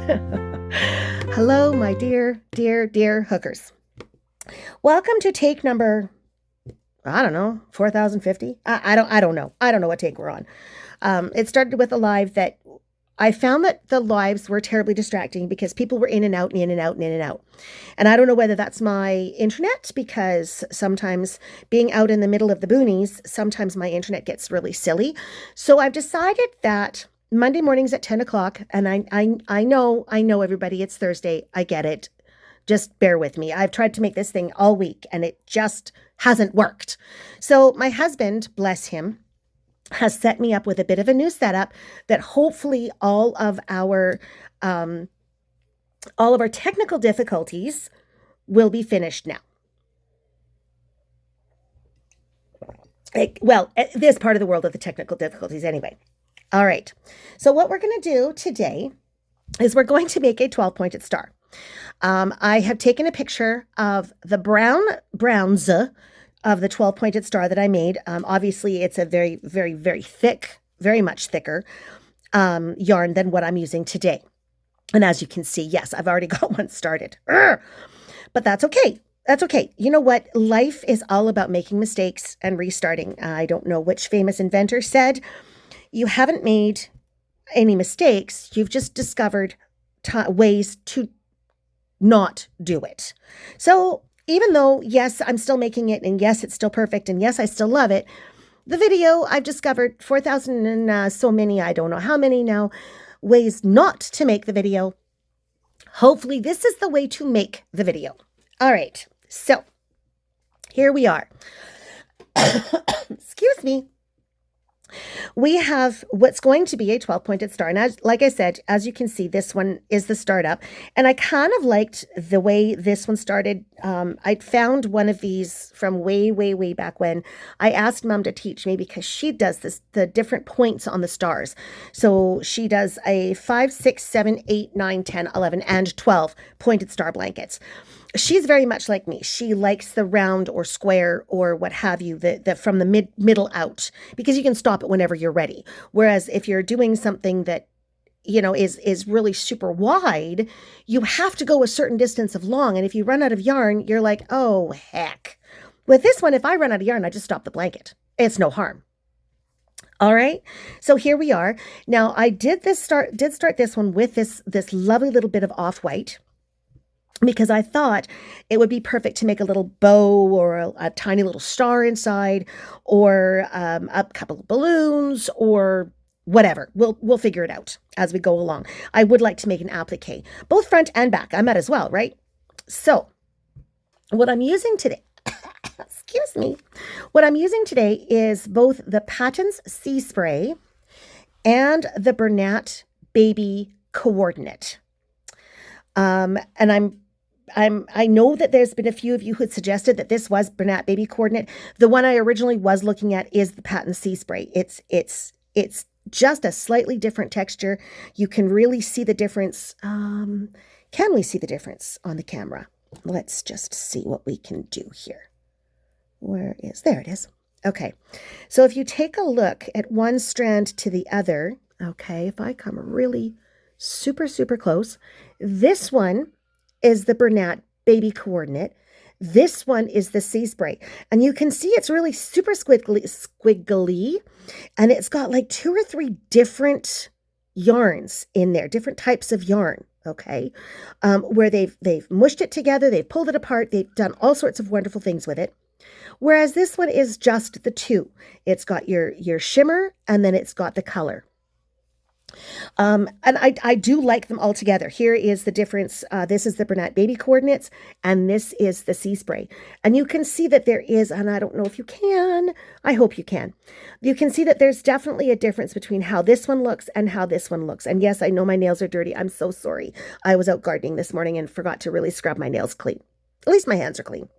Hello, my dear, dear, dear hookers. Welcome to take number, I don't know, 4050. I don't know. I don't know what take we're on. It started with a live that I found that the lives were terribly distracting because people were in and out and in and out and in and out. And I don't know whether that's my internet, because sometimes being out in the middle of the boonies, sometimes my internet gets really silly. So I've decided that Monday mornings at 10 o'clock, and I know everybody, it's Thursday. I get it. Just bear with me. I've tried to make this thing all week and it just hasn't worked. So my husband, bless him, has set me up with a bit of a new setup that hopefully all of our technical difficulties will be finished now. This part of the world of the technical difficulties anyway. All right. So what we're going to do today is we're going to make a 12-pointed star. I have taken a picture of the browns of the 12-pointed star that I made. Obviously, it's a very, very, very thick, very much thicker yarn than what I'm using today. And as you can see, yes, I've already got one started. But that's okay. That's okay. You know what? Life is all about making mistakes and restarting. I don't know which famous inventor said, you haven't made any mistakes. You've just discovered ways to not do it. So even though, yes, I'm still making it, and yes, it's still perfect, and yes, I still love it, the video, I've discovered 4,000 and so many, I don't know how many now, ways not to make the video. Hopefully this is the way to make the video. All right, so here we are. Excuse me. We have what's going to be a 12-pointed star. And like I said, as you can see, this one is the startup. And I kind of liked the way this one started. I found one of these from way, way, way back when. I asked Mom to teach me because she does the different points on the stars. So she does a 5, 6, 7, 8, 9, 10, 11, and 12 pointed star blankets. She's very much like me. She likes the round or square or what have you, the from the middle out, because you can stop it whenever you're ready. Whereas if you're doing something that, you know, is really super wide, you have to go a certain distance of long. And if you run out of yarn, you're like, oh, heck. With this one, if I run out of yarn, I just stop the blanket. It's no harm. All right. So here we are. Now I did start this one with this lovely little bit of off-white, because I thought it would be perfect to make a little bow or a tiny little star inside, or a couple of balloons or whatever. We'll figure it out as we go along. I would like to make an applique, both front and back. I might as well, right? So what I'm using today, excuse me, what I'm using today is both the Patons Sea Spray and the Bernat Baby Coordinate. And I know that there's been a few of you who had suggested that this was Bernat Baby Coordinate. The one I originally was looking at is the Patent Sea Spray. It's just a slightly different texture. You can really see the difference. Can we see the difference on the camera? Let's just see what we can do here. There it is. Okay. So if you take a look at one strand to the other, okay, if I come really super, super close, this one is the Bernat Baby Coordinate. This one is the Sea Spray. And you can see it's really super squiggly. And it's got like 2 or 3 different yarns in there, different types of yarn, okay? Where they've mushed it together, they've pulled it apart, they've done all sorts of wonderful things with it. Whereas this one is just the two. It's got your shimmer, and then it's got the color. And I do like them all together. Here is the difference. This is the Bernat Baby Coordinates, and this is the Sea Spray. And you can see that there is, and I don't know if you can, I hope you can. You can see that there's definitely a difference between how this one looks and how this one looks. And yes, I know my nails are dirty. I'm so sorry. I was out gardening this morning and forgot to really scrub my nails clean. At least my hands are clean.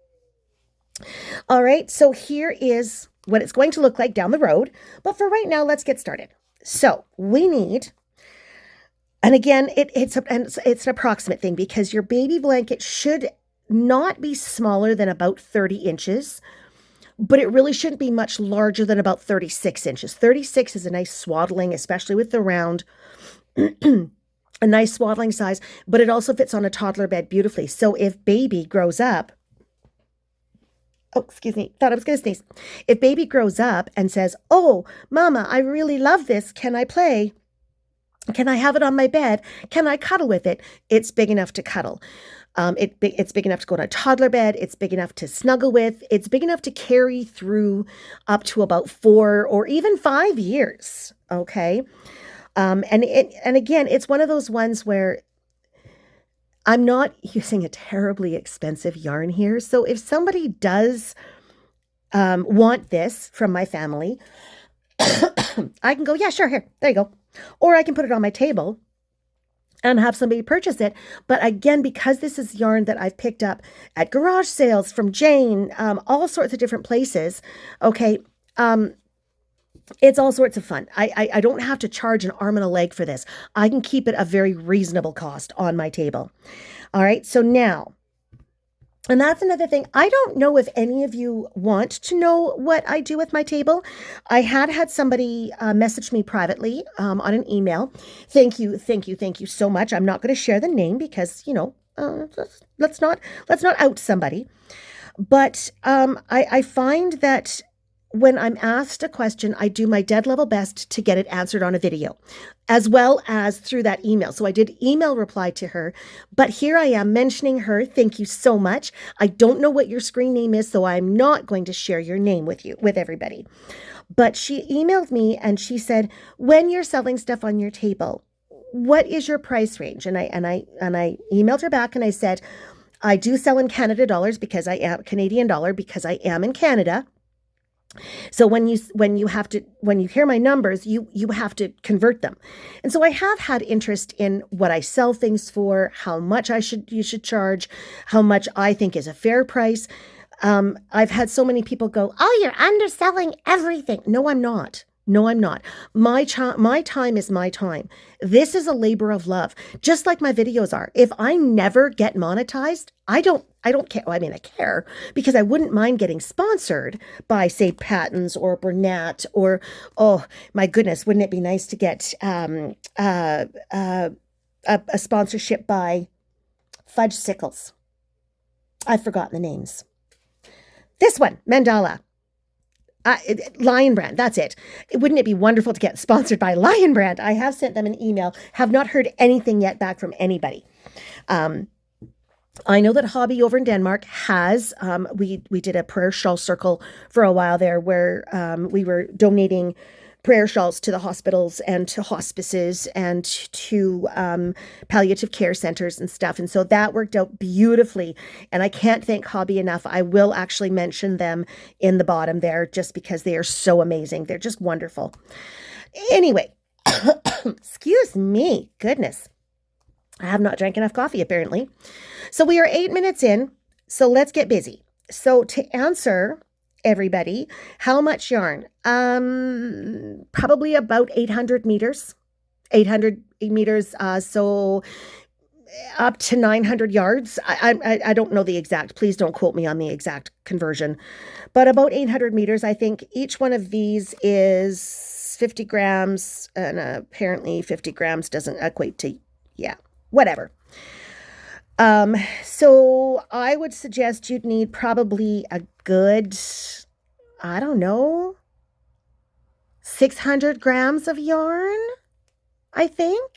All right, so here is what it's going to look like down the road. But for right now, let's get started. So we need, and again, it's an approximate thing, because your baby blanket should not be smaller than about 30 inches, but it really shouldn't be much larger than about 36 inches. 36 is a nice swaddling, especially with the round. a nice swaddling size, but it also fits on a toddler bed beautifully. So if baby grows up, oh, excuse me, thought I was going to sneeze. If baby grows up and says, "Oh, mama, I really love this. Can I play? Can I have it on my bed? Can I cuddle with it?" It's big enough to cuddle. It's big enough to go on a toddler bed. It's big enough to snuggle with. It's big enough to carry through up to about 4 or even 5 years. Okay. And again, it's one of those ones where I'm not using a terribly expensive yarn here. So if somebody does want this from my family, I can go, yeah, sure, here, there you go. Or I can put it on my table and have somebody purchase it. But again, because this is yarn that I've picked up at garage sales from Jane, all sorts of different places, okay, it's all sorts of fun. I don't have to charge an arm and a leg for this. I can keep it a very reasonable cost on my table. All right, so now, and that's another thing. I don't know if any of you want to know what I do with my table. I had somebody message me privately on an email. Thank you so much. I'm not going to share the name because, let's not out somebody. But I find that when I'm asked a question, I do my dead level best to get it answered on a video, as well as through that email. So I did email reply to her, but here I am mentioning her. Thank you so much. I don't know what your screen name is, so I'm not going to share your name with everybody. But she emailed me and she said, when you're selling stuff on your table, what is your price range? And I emailed her back and I said, I do sell in Canadian dollars because I am in Canada. So when you hear my numbers, you have to convert them. And so I have had interest in what I sell things for, how much you should charge, how much I think is a fair price. I've had so many people go, "Oh, you're underselling everything." No, I'm not. No, I'm not. My time is my time. This is a labor of love, just like my videos are. If I never get monetized, I don't care. Well, I mean, I care because I wouldn't mind getting sponsored by, say, Patton's or Bernat or, oh my goodness, wouldn't it be nice to get a sponsorship by Fudge Sickles? I've forgotten the names. This one, Mandala. Lion Brand, that's it. Wouldn't it be wonderful to get sponsored by Lion Brand? I have sent them an email, have not heard anything yet back from anybody. I know that Hobby over in Denmark has, we did a prayer shawl circle for a while there where we were donating prayer shawls to the hospitals and to hospices and to palliative care centers and stuff. And so that worked out beautifully. And I can't thank Hobby enough. I will actually mention them in the bottom there just because they are so amazing. They're just wonderful. Anyway, excuse me, goodness. I have not drank enough coffee apparently. So we are 8 minutes in. So let's get busy. So to answer everybody, how much yarn? Probably about 800 meters. 800 meters, so up to 900 yards. I don't know the exact. Please don't quote me on the exact conversion. But about 800 meters, I think each one of these is 50 grams. And apparently 50 grams doesn't equate to, yeah, whatever. So I would suggest you'd need probably a good, I don't know, 600 grams of yarn, I think.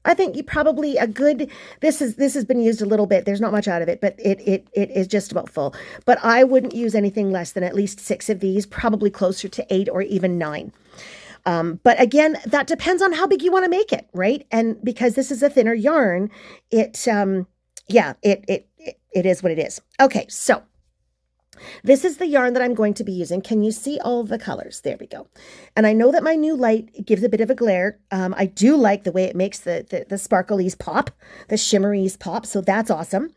I think you probably a good, this has been used a little bit. There's not much out of it, but it is just about full. But I wouldn't use anything less than at least 6 of these, probably closer to 8 or even 9. But again, that depends on how big you want to make it, right? And because this is a thinner yarn, it is what it is. Okay, so this is the yarn that I'm going to be using. Can you see all the colors? There we go. And I know that my new light gives a bit of a glare. I do like the way it makes the sparklies pop, the shimmeries pop. So that's awesome.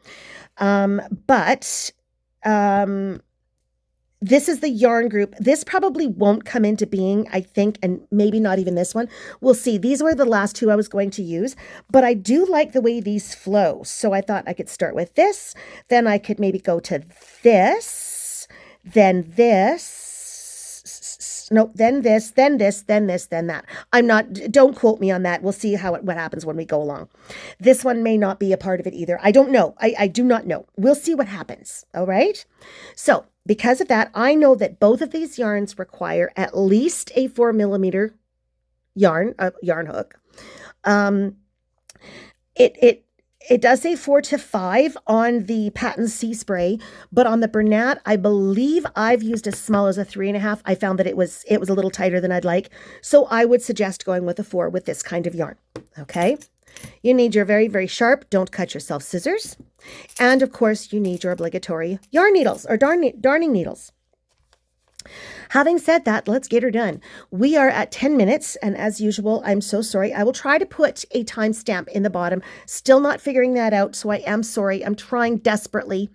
This is the yarn group. This probably won't come into being, I think, and maybe not even this one. We'll see. These were the last 2 I was going to use, but I do like the way these flow. So I thought I could start with this. Then I could maybe go to this, then this. this. Nope, then this, then this, then this, then that. Don't quote me on that. We'll see what happens when we go along. This one may not be a part of it either. I don't know. I do not know. We'll see what happens. All right. So because of that, I know that both of these yarns require at least a 4mm yarn hook. It does say 4 to 5 on the Patent Sea Spray, but on the Bernat, I believe I've used as small as a 3.5. I found that it was a little tighter than I'd like. So I would suggest going with a 4 with this kind of yarn. Okay. You need your very, very sharp, don't cut yourself scissors. And of course, you need your obligatory yarn needles or darning needles. Having said that, let's get her done. We are at 10 minutes, and as usual, I'm so sorry. I will try to put a timestamp in the bottom. Still not figuring that out, so I am sorry. I'm trying desperately.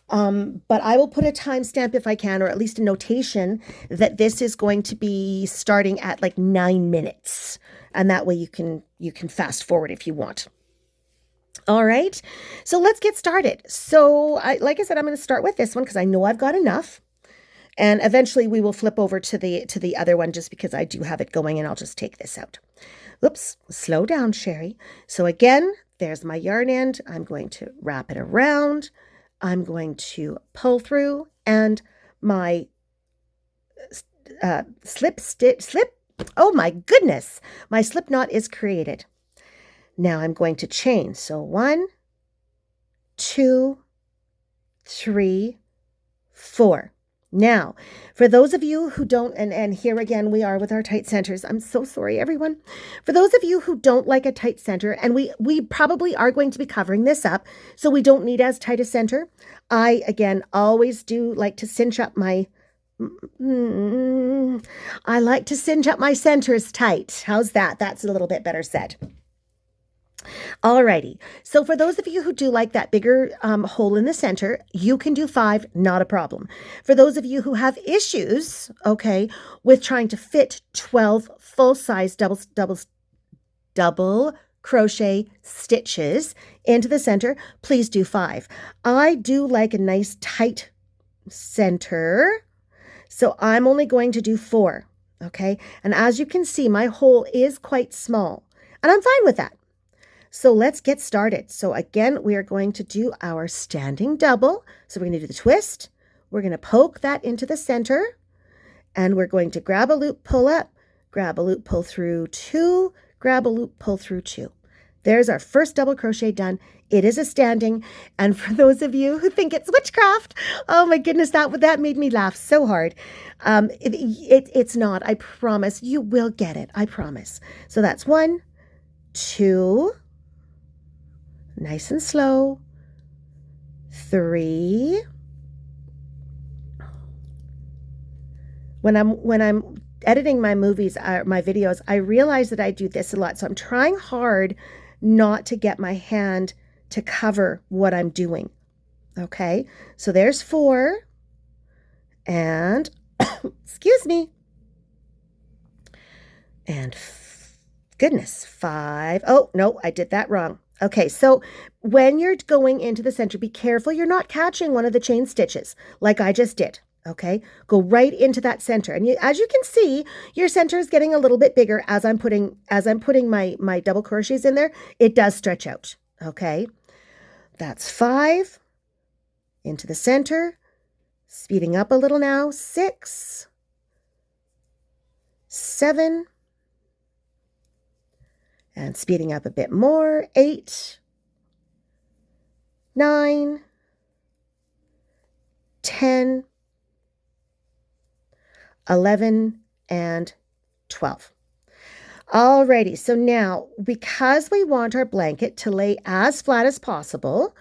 But I will put a timestamp if I can, or at least a notation that this is going to be starting at like 9 minutes. And that way you can fast forward if you want. All right, so let's get started. So like I said, I'm going to start with this one because I know I've got enough. And eventually we will flip over to the other one just because I do have it going, and I'll just take this out. Oops, slow down, Sherry. So again, there's my yarn end. I'm going to wrap it around. I'm going to pull through, and my slip. Oh my goodness, my slip knot is created. Now I'm going to chain. So 1, 2, 3, 4. Now, for those of you who don't, and here again we are with our tight centers. I'm so sorry, everyone. For those of you who don't like a tight center, and we probably are going to be covering this up, so we don't need as tight a center. I, again, always do like to cinch up my, I like to cinch up my centers tight. How's that? That's a little bit better said. Alrighty, so for those of you who do like that bigger hole in the center, you can do 5, not a problem. For those of you who have issues, okay, with trying to fit 12 full-size double crochet stitches into the center, please do 5. I do like a nice tight center, so I'm only going to do 4, okay? And as you can see, my hole is quite small, and I'm fine with that. So let's get started. So again, we are going to do our standing double. So we're going to do the twist. We're going to poke that into the center, and we're going to grab a loop, pull up, grab a loop, pull through 2, grab a loop, pull through 2. There's our first double crochet done. It is a standing. And for those of you who think it's witchcraft, oh my goodness, that made me laugh so hard. It's not, I promise. You will get it, I promise. So that's 1, 2, nice and slow, 3. When I'm editing my movies, my videos, I realize that I do this a lot. So I'm trying hard not to get my hand to cover what I'm doing. Okay, so there's 4, and excuse me, and goodness, 5. Oh no, I did that wrong. Okay, so when you're going into the center, be careful you're not catching one of the chain stitches like I just did, okay? Go right into that center. And as you can see, your center is getting a little bit bigger as I'm putting my double crochets in there. It does stretch out, okay? That's 5 into the center, speeding up a little now, 6, 7, and speeding up a bit more, 8, 9, 10, 11, and 12. Alrighty, so now, because we want our blanket to lay as flat as possible,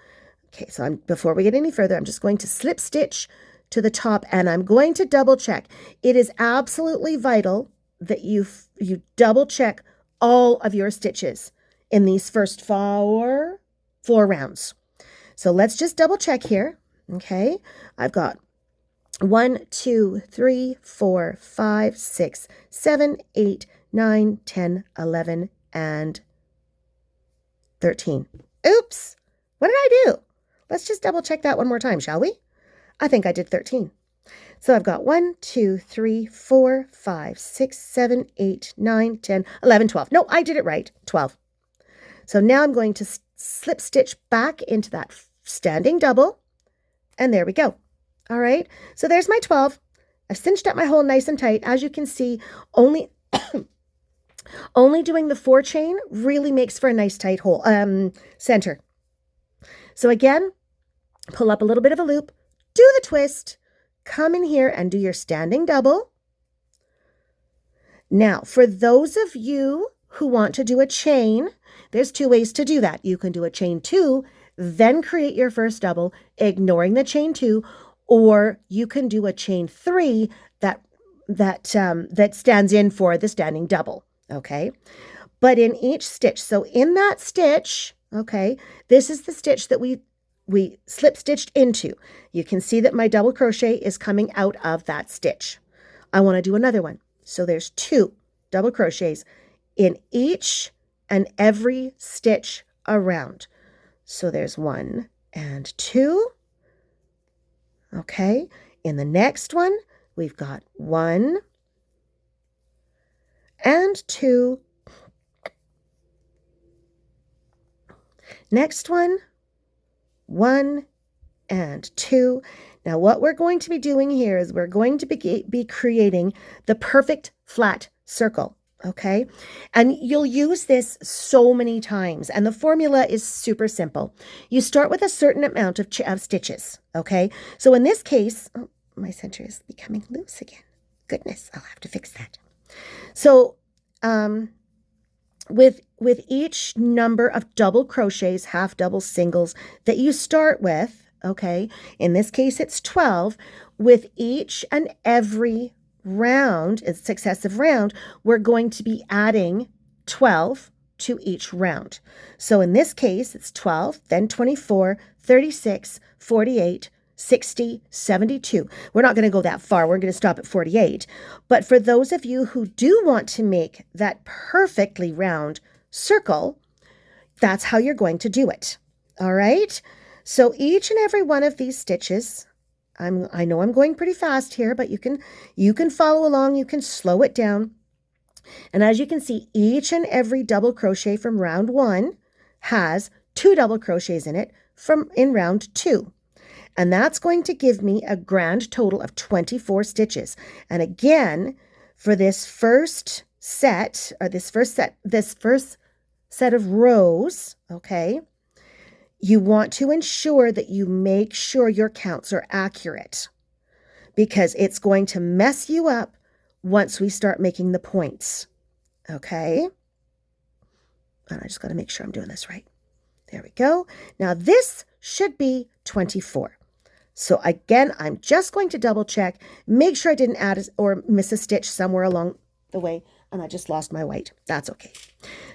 okay, so before we get any further, I'm just going to slip stitch to the top, and I'm going to double check. It is absolutely vital that you double check all of your stitches in these first four rounds. So let's just double check here. Okay, I've got 1, 2, 3, 4, 5, 6, 7, 8, 9, 10, 11, and 13. Oops, what did I do? Let's just double check that one more time, shall we? I think I did 13. So I've got 1, 2, 3, 4, 5, 6, 7, 8, 9, 10, 11, 12. No, I did it right, 12. So now I'm going to slip stitch back into that standing double, and there we go. All right, so there's my 12. I've cinched up my hole nice and tight. As you can see, only doing the 4 chain really makes for a nice tight hole, center. So again, pull up a little bit of a loop, do the twist, come in here and do your standing double. Now, for those of you who want to do a chain, there's 2 ways to do that. You can do a chain 2, then create your first double, ignoring the chain 2, or you can do a chain 3 that stands in for the standing double, okay? But in each stitch, so in that stitch, okay, this is the stitch that we slip stitched into. You can see that my double crochet is coming out of that stitch. I want to do another one. So there's 2 double crochets in each and every stitch around. So there's 1 and 2. Okay, in the next one, we've got 1 and 2. Next one, 1 and 2. Now what we're going to be doing here is we're going to be creating the perfect flat circle, okay? And you'll use this so many times, and the formula is super simple. You start with a certain amount of stitches, okay? So in this case, oh, my center is becoming loose again. Goodness, I'll have to fix that. So with each number of double crochets, half double, singles that you start with, okay, in this case it's 12, with each and every round, a successive round, we're going to be adding 12 to each round. So in this case, it's 12, then 24, 36, 48, 60, 72. We're not going to go that far. We're going to stop at 48. But for those of you who do want to make that perfectly round circle, that's how you're going to do it. All right? So each and every one of these stitches, I know I'm going pretty fast here, but you can follow along, you can slow it down. And as you can see, each and every double crochet from round 1 has 2 double crochets in it in round 2. And that's going to give me a grand total of 24 stitches. And again, for this first set, or this first set of rows, okay, you want to ensure that you make sure your counts are accurate, because it's going to mess you up once we start making the points, okay? And I just got to make sure I'm doing this right. There we go. Now this should be 24. So again, I'm just going to double check, make sure I didn't add or miss a stitch somewhere along the way, and I just lost my white. That's okay.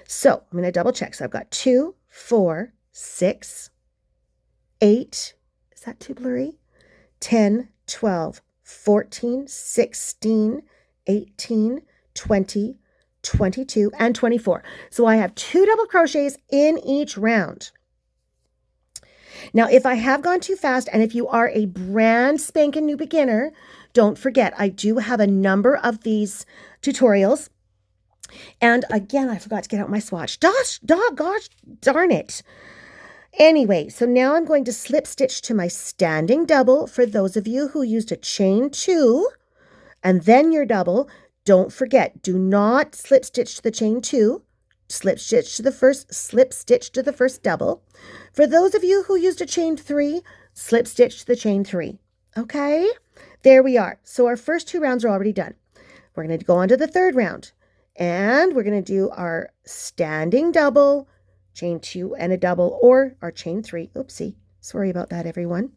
So I'm going to double check. So I've got 2, 4, 6, 8, is that too blurry? 10, 12, 14, 16, 18, 20, 22, and 24. So I have 2 double crochets in each round. Now, if I have gone too fast, and if you are a brand spanking new beginner, don't forget, I do have a number of these tutorials. And again, I forgot to get out my swatch. Gosh darn it. Anyway, so now I'm going to slip stitch to my standing double for those of you who used a chain 2 and then your double. Don't forget, do not slip stitch to the chain 2. Slip stitch to the first double. For those of you who used a chain 3, slip stitch to the chain 3. Okay? There we are. So our first 2 rounds are already done. We're going to go on to the third round. And we're going to do our standing double, chain 2 and a double, or our chain 3. Oopsie. Sorry about that, everyone.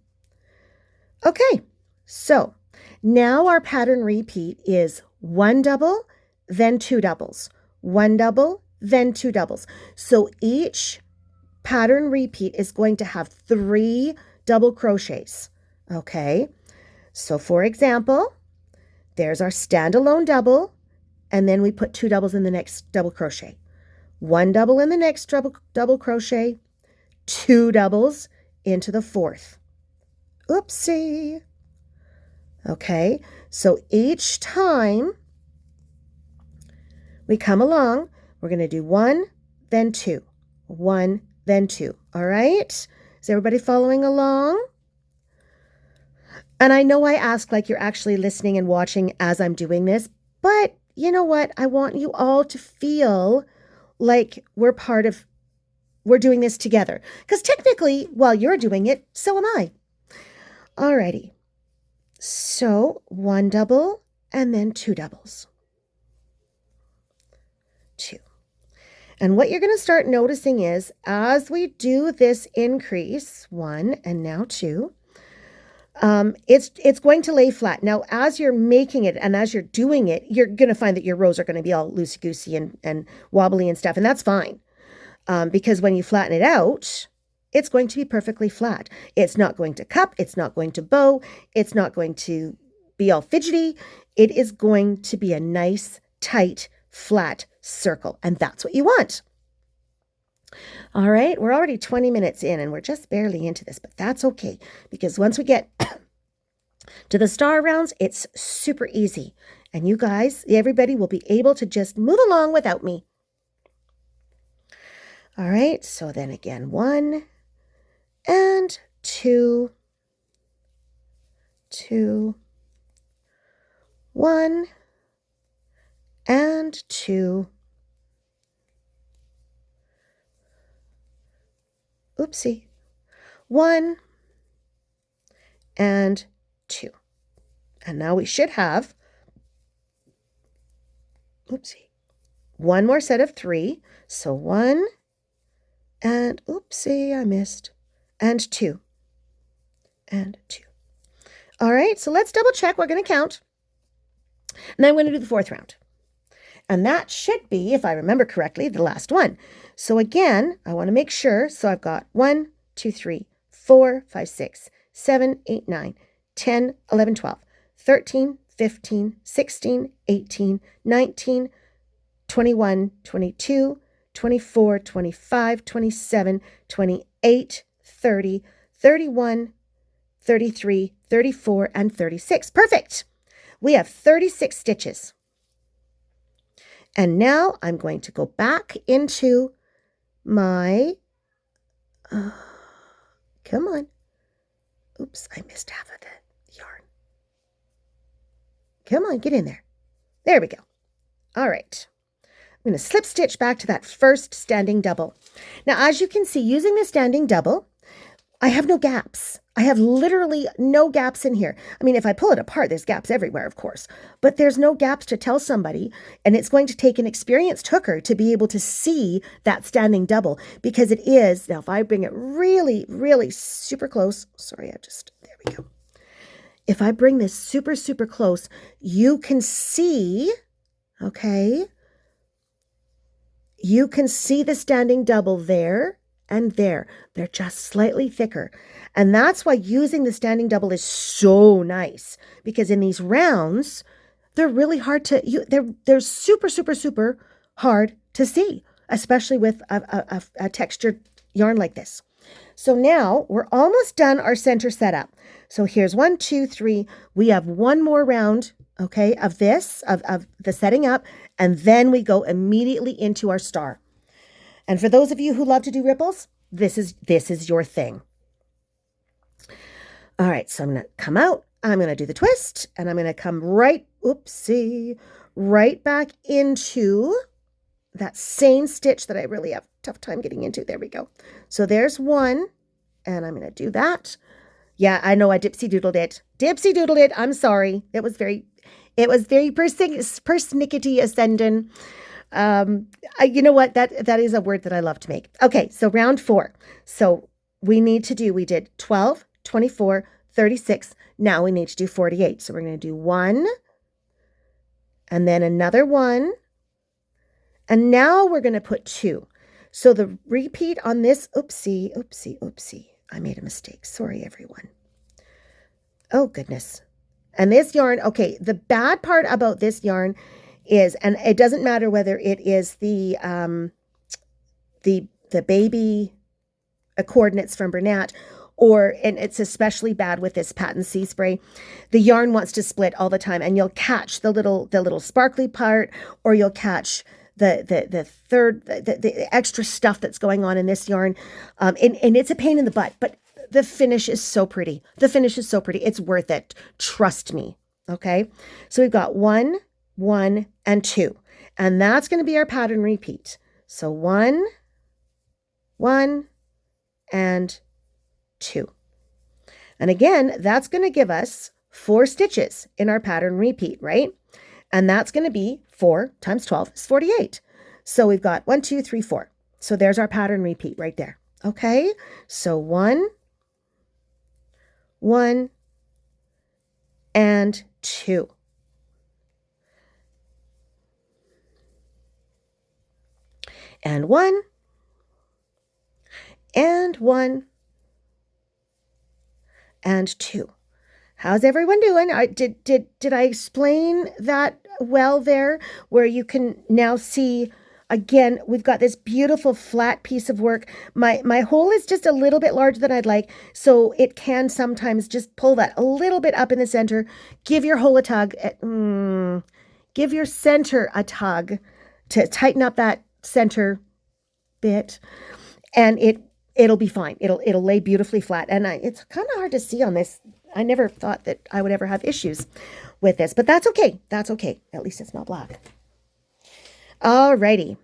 Okay. So now our pattern repeat is 1 double, then 2 doubles. 1 double, then 2 doubles. So each pattern repeat is going to have 3 double crochets. Okay. So for example, there's our standalone double, and then we put 2 doubles in the next double crochet. 1 double in the next double crochet, 2 doubles into the fourth. Oopsie. Okay, so each time we come along, we're going to do 1, then 2, 1, then 2. All right? Is everybody following along? And I know I ask like you're actually listening and watching as I'm doing this, but you know what? I want you all to feel like we're doing this together. Because technically, while you're doing it, so am I. Alrighty. So 1 double and then 2 doubles. 2. And what you're going to start noticing is as we do this increase, 1 and now 2, it's going to lay flat. Now, as you're making it and as you're doing it, you're going to find that your rows are going to be all loosey-goosey and wobbly and stuff, and that's fine. Because when you flatten it out, it's going to be perfectly flat. It's not going to cup. It's not going to bow. It's not going to be all fidgety. It is going to be a nice, tight, flat circle. And that's what you want. All right, we're already 20 minutes in and we're just barely into this, but that's okay. Because once we get to the star rounds, it's super easy. And you guys, everybody will be able to just move along without me. All right, so then again, 1 and 2, 2, 1 and 2. Oopsie. 1 and 2. And now we should have, oopsie, one more set of 3. So 1 and, oopsie, I missed, and 2 and 2. All right, so let's double check. We're going to count. And then I'm going to do the 4th round. And that should be, if I remember correctly, the last one. So again, I want to make sure. So I've got 1, 2, 3, 4, 5, 6, 7, 8, 9, 10, 11, 12, 13, 15, 16, 18, 19, 21, 22, 24, 25, 27, 28, 30, 31, 33, 34, and 36. Perfect. We have 36 stitches. And now I'm going to go back into my, come on. Oops, I missed half of the yarn. Come on, get in there. There we go. All right. I'm going to slip stitch back to that first standing double. Now, as you can see, using the standing double, I have no gaps. I have literally no gaps in here. I mean, if I pull it apart, there's gaps everywhere, of course, but there's no gaps to tell somebody. And it's going to take an experienced hooker to be able to see that standing double, because it is, now if I bring it really, really super close, sorry, there we go. If I bring this super, super close, you can see, okay, you can see the standing double there and there. They're just slightly thicker. And that's why using the standing double is so nice, because in these rounds, they're really hard to, they're super, super, super hard to see, especially with a textured yarn like this. So now we're almost done our center setup. So here's 1, 2, 3. We have one more round, okay, of this, of the setting up, and then we go immediately into our star. And for those of you who love to do ripples, this is your thing. All right, so I'm going to come out, I'm going to do the twist, and I'm going to come right back into that same stitch that I really have a tough time getting into. There we go. So there's 1, and I'm going to do that. Yeah, I know I dipsy-doodled it. Dipsy-doodled it. I'm sorry. It was very persnickety ascending. You know what? That is a word that I love to make. Okay, so round 4. So we did 12, 24, 36. Now we need to do 48. So we're going to do 1 and then another 1. And now we're going to put 2. So the repeat on this, oopsie. I made a mistake. Sorry, everyone. Oh, goodness. And this yarn, okay, the bad part about this yarn is, and it doesn't matter whether it is the baby coordinates from Bernat and it's especially bad with this Patent Sea spray, the yarn wants to split all the time, and you'll catch the little sparkly part, or you'll catch the extra stuff that's going on in this yarn. And it's a pain in the butt, but the finish is so pretty. The finish is so pretty. It's worth it. Trust me. Okay. So we've got 1, 1, and 2, and that's going to be our pattern repeat. So 1, 1, and 2. And again, that's going to give us 4 stitches in our pattern repeat, right? And that's going to be 4 times 12 is 48. So we've got 1, 2, 3, 4. So there's our pattern repeat right there. Okay. So 1, 1, and 2. And 1, and 1, and 2. How's everyone doing? Did I explain that well there, where you can now see, again, we've got this beautiful flat piece of work. My hole is just a little bit larger than I'd like, so it can sometimes just pull that a little bit up in the center. Give your hole a tug. Give your center a tug to tighten up that center bit, and it'll be fine. It'll lay beautifully flat. And it's kind of hard to see on this. I never thought that I would ever have issues with this, but that's okay. That's okay. At least it's not black. Alrighty.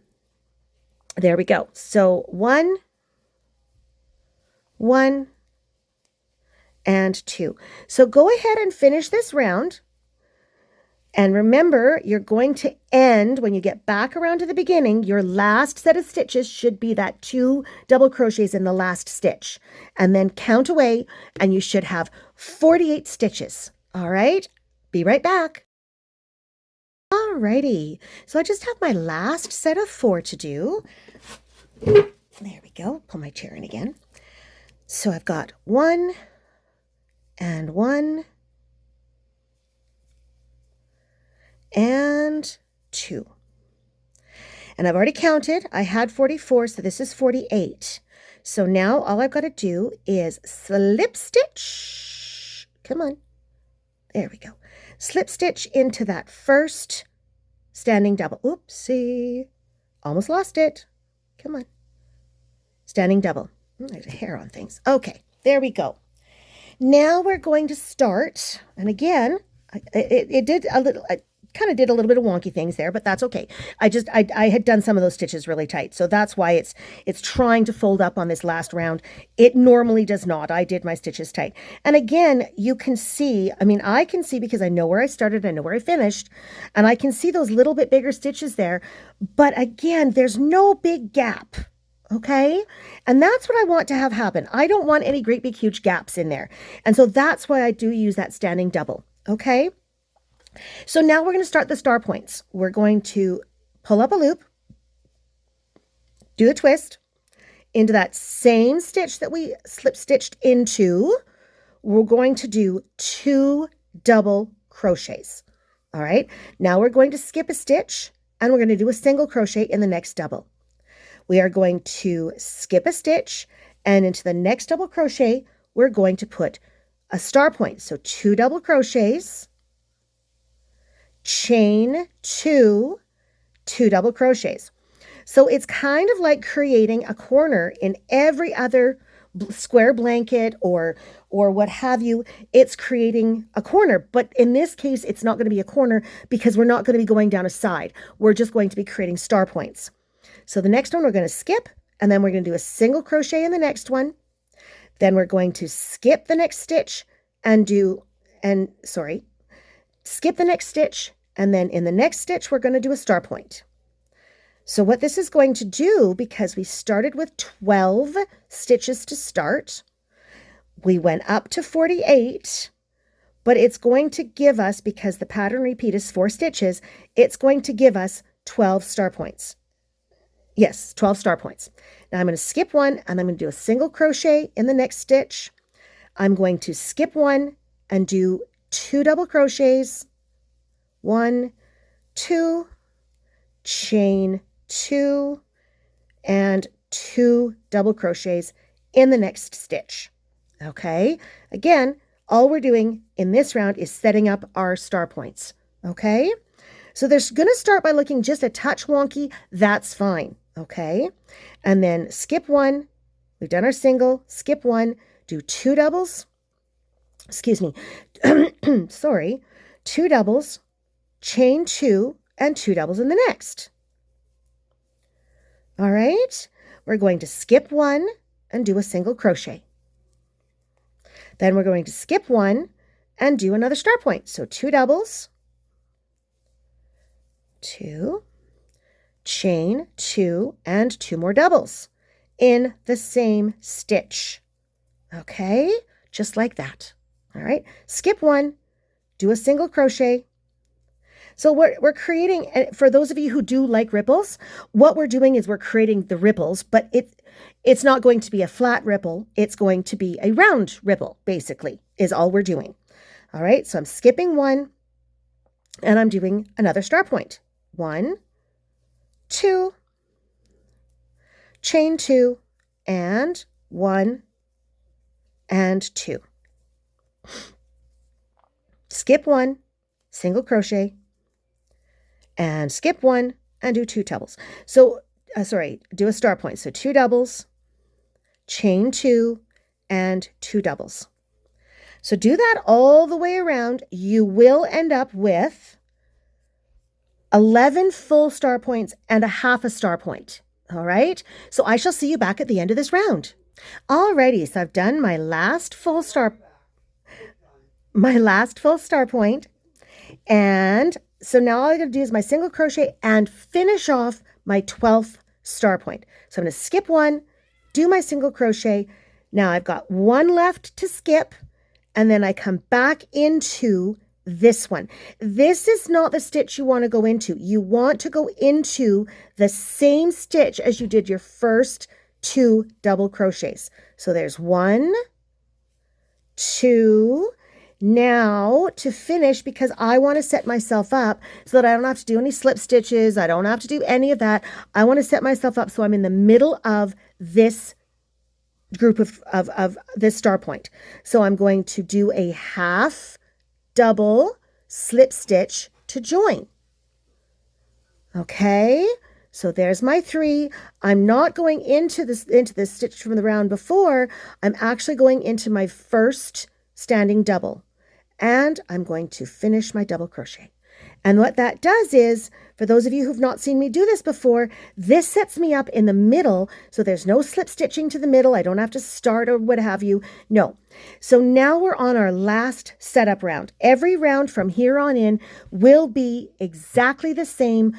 There we go. So 1, 1, and 2. So go ahead and finish this round. And remember, you're going to end, when you get back around to the beginning, your last set of stitches should be that 2 double crochets in the last stitch. And then count away, and you should have 48 stitches. All right? Be right back. Alrighty. So I just have my last set of 4 to do. There we go. Pull my chair in again. So I've got 1, and 1, and 2. And I've already counted. I had 44, so this is 48. So now all I've got to do is slip stitch. Come on. There we go. Slip stitch into that first standing double. Oopsie. Almost lost it. Come on. Standing double. There's a hair on things. Okay, there we go. Now we're going to start, and again, it did a little, I kind of did a little bit of wonky things there, but that's okay. I had done some of those stitches really tight, so that's why it's trying to fold up on this last round. It normally does not. I did my stitches tight. And again, you can see, I mean, I can see because I know where I started, I know where I finished, and I can see those little bit bigger stitches there. But again, there's no big gap. Okay. And that's what I want to have happen. I don't want any great big huge gaps in there. And so that's why I do use that standing double. Okay. So now we're going to start the star points. We're going to pull up a loop, do a twist into that same stitch that we slip stitched into. We're going to do 2 double crochets. All right. Now we're going to skip a stitch, and we're going to do a single crochet in the next double. We are going to skip a stitch, and into the next double crochet, we're going to put a star point. So 2 double crochets, chain 2, 2 double crochets. So it's kind of like creating a corner in every other square blanket or what have you. It's creating a corner, but in this case, it's not going to be a corner because we're not going to be going down a side. We're just going to be creating star points. So the next one we're going to skip, and then we're going to do a single crochet in the next one. Then we're going to skip the next stitch skip the next stitch, and then in the next stitch we're going to do a star point. So what this is going to do, because we started with 12 stitches to start, we went up to 48, but it's going to give us, because the pattern repeat is 4 stitches, it's going to give us 12 star points. Yes, 12 star points. Now I'm going to skip one, and I'm going to do a single crochet in the next stitch. I'm going to skip one and do 2 double crochets. 1, 2, chain 2, and 2 double crochets in the next stitch. Okay, again, all we're doing in this round is setting up our star points. Okay, so they're going to start by looking just a touch wonky. That's fine. Okay, and then skip one. We've done our single, skip one, do two doubles. Excuse me. Sorry, two doubles, chain two, and two doubles in the next. All right, we're going to skip one and do a single crochet. Then we're going to skip one and do another star point. So two doubles, two, chain two, and two more doubles in the same stitch. Okay, just like that. All right, skip one, do a single crochet. So we're creating, for those of you who do like ripples, what we're doing is we're creating the ripples, but it's not going to be a flat ripple. It's going to be a round ripple, basically, is all we're doing. All right, so I'm skipping one, and I'm doing another star point. One, two, chain two, and one, and two. Skip one, single crochet, and skip one, and do two doubles. So, do a star point. So two doubles, chain two, and two doubles. So do that all the way around. You will end up with 11 full star points and a half a star point. All right. So I shall see you back at the end of this round. Alrighty. So I've done my last full star point. And so now all I got to do is my single crochet and finish off my 12th star point. So I'm going to skip one, do my single crochet. Now I've got one left to skip, and then I come back into this one. This is not the stitch you want to go into. You want to go into the same stitch as you did your first two double crochets. So there's one, two. Now to finish, because I want to set myself up so that I don't have to do any slip stitches. I don't have to do any of that. I want to set myself up so I'm in the middle of this group of this star point. So I'm going to do a half double slip stitch to join. Okay, so there's my three. I'm not going into this stitch from the round before. I'm actually going into my first standing double, and I'm going to finish my double crochet. And what that does is, for those of you who've not seen me do this before, this sets me up in the middle, so there's no slip stitching to the middle. I don't have to start or what have you. No. So now we're on our last setup round. Every round from here on in will be exactly the same,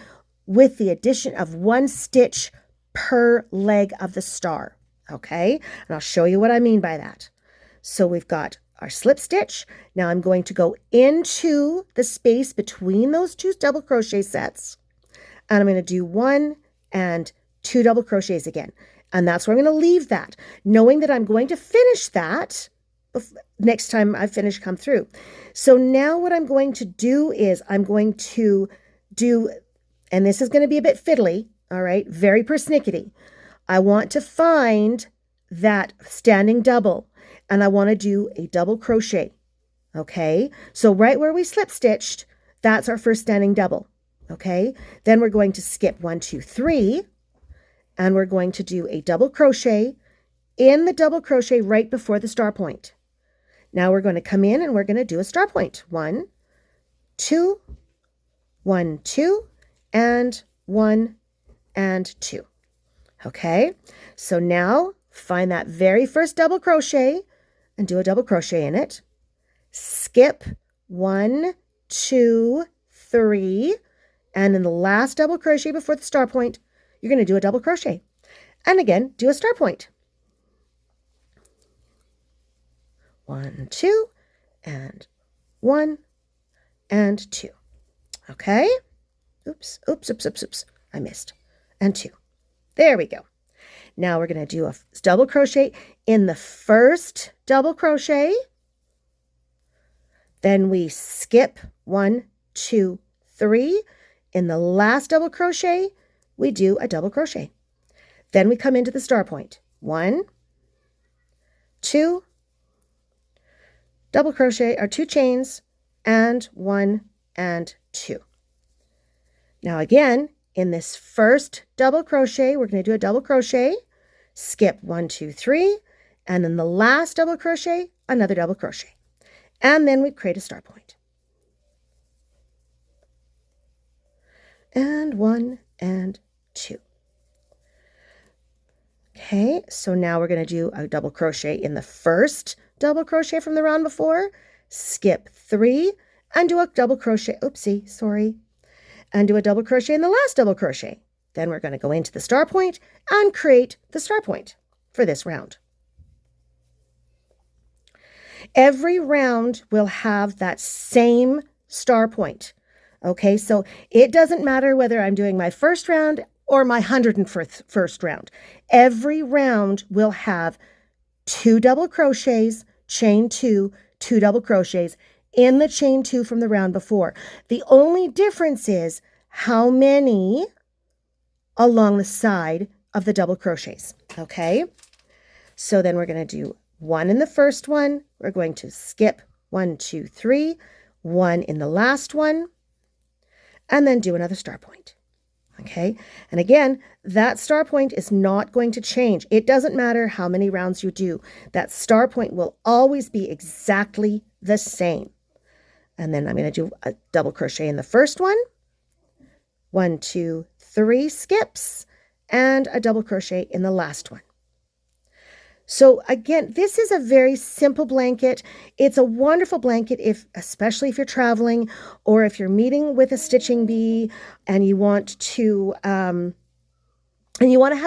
with the addition of one stitch per leg of the star. Okay? And I'll show you what I mean by that. So we've got our slip stitch. Now I'm going to go into the space between those two double crochet sets, and I'm going to do one and two double crochets again. And that's where I'm going to leave that, knowing that I'm going to finish that next time I finish come through. So now what I'm going to do is I'm going to do, and this is going to be a bit fiddly, all right, very persnickety. I want to find that standing double, and I want to do a double crochet. Okay, so right where we slip stitched, that's our first standing double. Okay, then we're going to skip 1, 2, 3, and we're going to do a double crochet in the double crochet right before the star point. Now we're going to come in and we're going to do a star point. 1, 2, 1, 2, and 1 and 2. Okay, so now find that very first double crochet and do a double crochet in it. Skip 1, 2, 3, and in the last double crochet before the star point, you're going to do a double crochet. And again, do a star point. 1, 2, and 1 and 2. Okay? Oops. I missed. And 2. There we go. Now we're going to do a double crochet in the first double crochet. Then we skip 1, 2, 3. In the last double crochet, we do a double crochet. Then we come into the star point. 1, 2, double crochet or 2 chains, and 1 and 2. Now again, in this first double crochet, we're going to do a double crochet, skip 1, 2, 3, and then the last double crochet, another double crochet. And then we create a star point. And 1 and 2. Okay, so now we're going to do a double crochet in the first double crochet from the round before, skip 3, and do a double crochet, oopsie, sorry, and do a double crochet in the last double crochet. Then we're going to go into the star point and create the star point for this round. Every round will have that same star point. Okay, so it doesn't matter whether I'm doing my first round or my 101st round. Every round will have 2 double crochets, chain 2, 2 double crochets in the chain 2 from the round before. The only difference is how many along the side of the double crochets. Okay, so then we're going to do 1 in the first one. We're going to skip 1, 2, 3, 1 in the last one, and then do another star point. Okay, and again, that star point is not going to change. It doesn't matter how many rounds you do. That star point will always be exactly the same. And then I'm going to do a double crochet in the first one, 1, 2, 3 skips, and a double crochet in the last one. So again, this is a very simple blanket. It's a wonderful blanket, especially if you're traveling or if you're meeting with a stitching bee and you want to have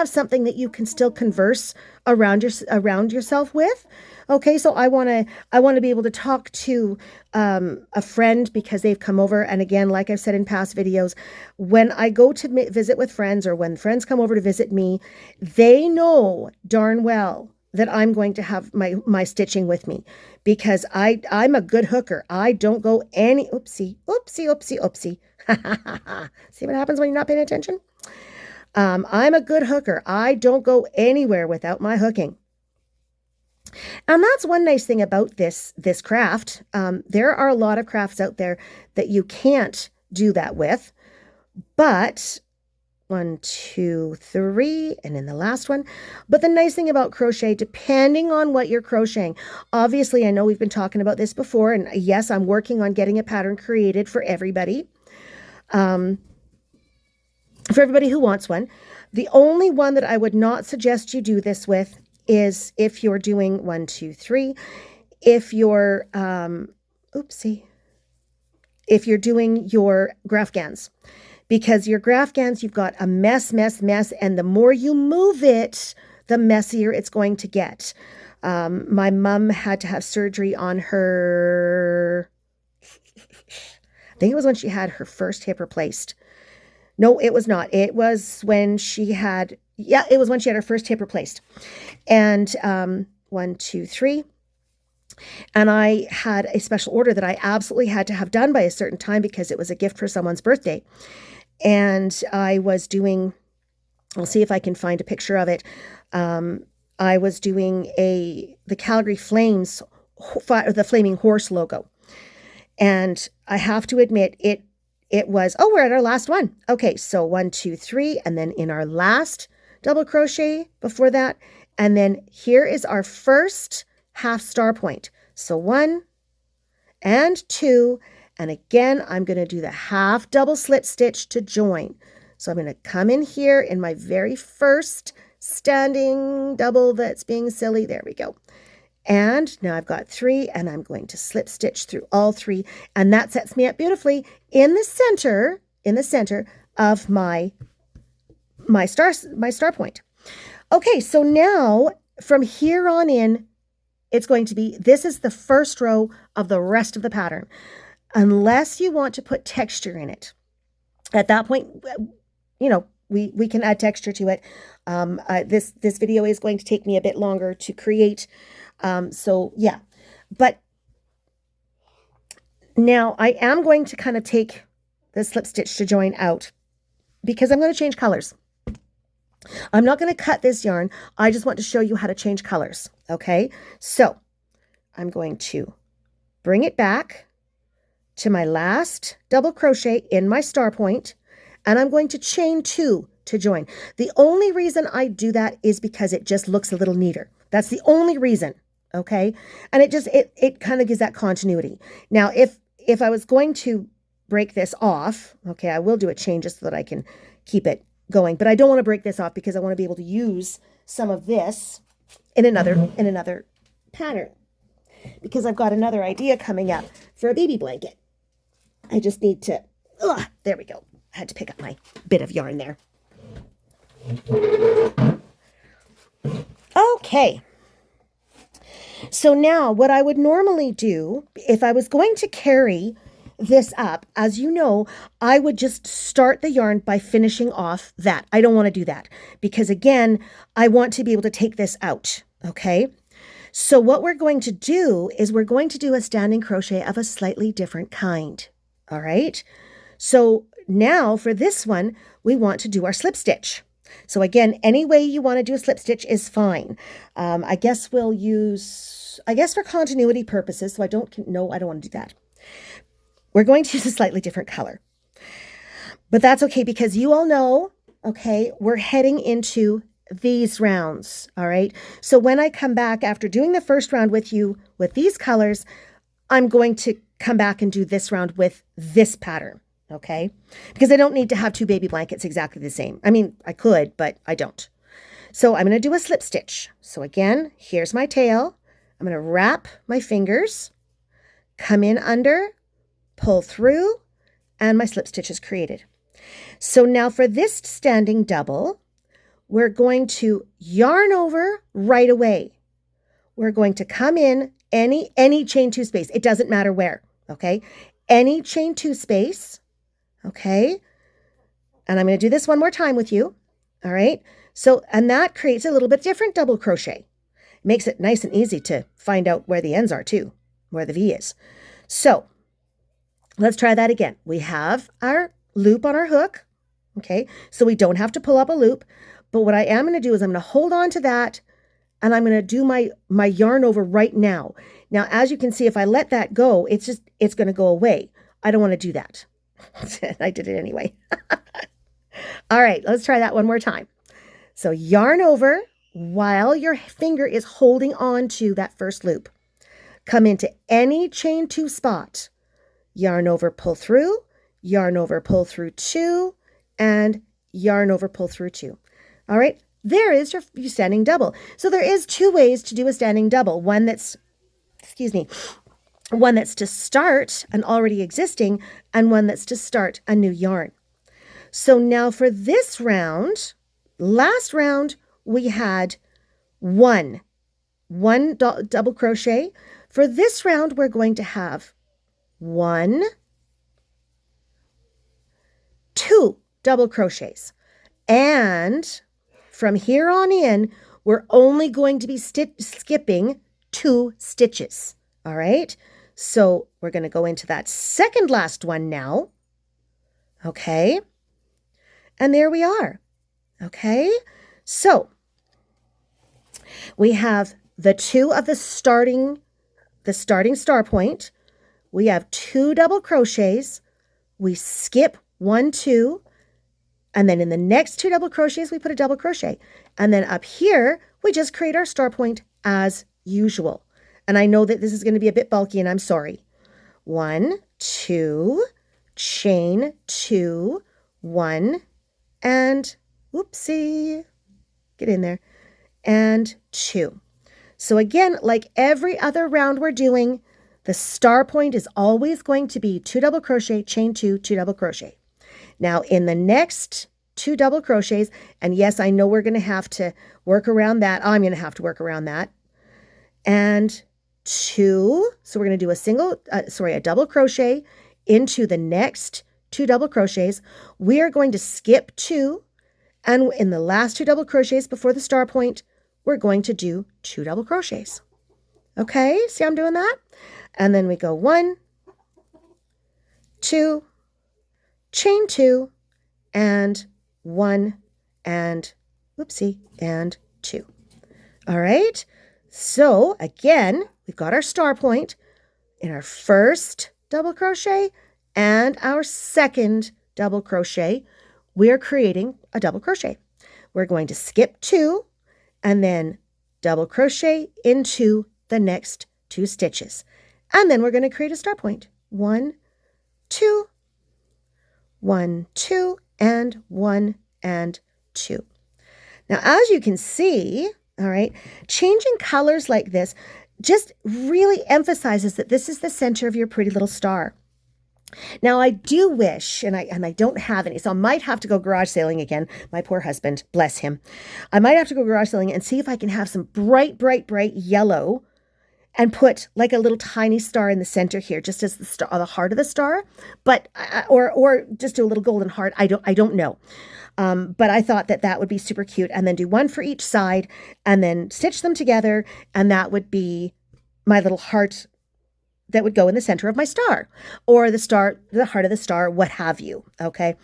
something that you can still converse around yourself with. Okay, so I want to be able to talk to a friend because they've come over. And again, like I've said in past videos, when I go to visit with friends or when friends come over to visit me, they know darn well that I'm going to have my stitching with me because I'm a good hooker. I don't go oopsie. See what happens when you're not paying attention? I'm a good hooker. I don't go anywhere without my hooking. And that's one nice thing about this craft. There are a lot of crafts out there that you can't do that with, but 1, 2, 3, and in the last one. But the nice thing about crochet, depending on what you're crocheting, obviously, I know we've been talking about this before, and yes, I'm working on getting a pattern created for everybody who wants one. The only one that I would not suggest you do this with is if you're doing 1, 2, 3, if you're, if you're doing your Grafgans. Because your Grafgans, you've got a mess, and the more you move it, the messier it's going to get. My mom had to have surgery on her, I think it was when she had her first hip replaced. No, it was not. It was when she had, it was when she had her first hip replaced. And 1, 2, 3. And I had a special order that I absolutely had to have done by a certain time because it was a gift for someone's birthday. And I was doing, I'll see if I can find a picture of it. I was doing the Calgary Flames, the Flaming Horse logo. And I have to admit, it was, we're at our last one. Okay, so 1, 2, 3, and then in our last double crochet before that. And then here is our first half star point. So 1 and 2, and again, I'm going to do the half double slip stitch to join. So I'm going to come in here in my very first standing double that's being silly. There we go. And now I've got 3, and I'm going to slip stitch through all 3, and that sets me up beautifully in the center of my star point. Okay, so now from here on in, it's going to be, this is the first row of the rest of the pattern. Unless you want to put texture in it. At that point, we can add texture to it. This video is going to take me a bit longer to create. So yeah, but now I am going to kind of take the slip stitch to join out because I'm going to change colors. I'm not going to cut this yarn. I just want to show you how to change colors. Okay, so I'm going to bring it back to my last double crochet in my star point, and I'm going to chain 2 to join. The only reason I do that is because it just looks a little neater. That's the only reason, okay? And it kind of gives that continuity. Now, if I was going to break this off, okay, I will do a chain just so that I can keep it going, but I don't want to break this off because I want to be able to use some of this in another pattern, because I've got another idea coming up for a baby blanket. I just need to, there we go. I had to pick up my bit of yarn there. Okay. So now what I would normally do if I was going to carry this up, as you know, I would just start the yarn by finishing off that. I don't want to do that because, again, I want to be able to take this out, okay? So what we're going to do is we're going to do a standing crochet of a slightly different kind, all right? So now for this one, we want to do our slip stitch. So again, any way you want to do a slip stitch is fine. I guess we'll use, for continuity purposes, so I don't want to do that. We're going to use a slightly different color. But that's okay because you all know, okay, we're heading into these rounds, all right? So when I come back after doing the first round with you with these colors, I'm going to come back and do this round with this pattern, okay? Because I don't need to have 2 baby blankets exactly the same. I mean, I could, but I don't. So I'm going to do a slip stitch. So again, here's my tail. I'm going to wrap my fingers, come in under, pull through, and my slip stitch is created. So now for this standing double, we're going to yarn over right away. We're going to come in any chain 2 space. It doesn't matter where, okay? Any chain 2 space, okay? And I'm going to do this one more time with you, all right? So, and that creates a little bit different double crochet. It makes it nice and easy to find out where the ends are too, where the V is. So, let's try that again. We have our loop on our hook, okay? So we don't have to pull up a loop, but what I am going to do is I'm going to hold on to that and I'm going to do my yarn over right now. Now, as you can see, if I let that go, it's going to go away. I don't want to do that. I did it anyway. All right, let's try that one more time. So yarn over while your finger is holding on to that first loop. Come into any chain 2 spot. Yarn over, pull through, yarn over, pull through 2, and yarn over, pull through 2. All right, there is your standing double. So there is 2 ways to do a standing double. One that's to start an already existing and one that's to start a new yarn. So now for this round, last round, we had one double crochet. For this round, we're going to have 1, 2 double crochets. And from here on in, we're only going to be skipping 2 stitches. All right. So we're going to go into that second last one now. Okay. And there we are. Okay. So we have the 2 of the starting star point. We have 2 double crochets. We skip 1, 2, and then in the next 2 double crochets, we put a double crochet. And then up here, we just create our star point as usual. And I know that this is going to be a bit bulky, and I'm sorry. 1, 2, chain 2, 1, and whoopsie, get in there, and 2. So again, like every other round we're doing, the star point is always going to be 2 double crochet, chain 2, 2 double crochet. Now in the next 2 double crochets, and yes, I know we're going to have to work around that. I'm going to have to work around that. And 2, so we're going to do a double crochet into the next 2 double crochets. We are going to skip 2, and in the last 2 double crochets before the star point, we're going to do 2 double crochets. Okay, see how I'm doing that? And then we go 1, 2, chain 2, and 1, and whoopsie, and 2. All right, so again, we've got our star point. in our first double crochet and our second double crochet, we're creating a double crochet. We're going to skip 2 and then double crochet into the next 2 stitches. And then we're going to create a star point. 1, 2, 1, 2, and 1 and 2. Now, as you can see, all right, changing colors like this just really emphasizes that this is the center of your pretty little star. Now, I do wish, and I don't have any, so I might have to go garage sailing again. My poor husband, bless him. I might have to go garage sailing and see if I can have some bright, bright, bright yellow and put like a little tiny star in the center here, just as the star, the heart of the star, but or just do a little golden heart. I don't know. But I thought that would be super cute, and then do one for each side and then stitch them together, and that would be my little heart that would go in the center of my star, or the star, the heart of the star, what have you. Okay.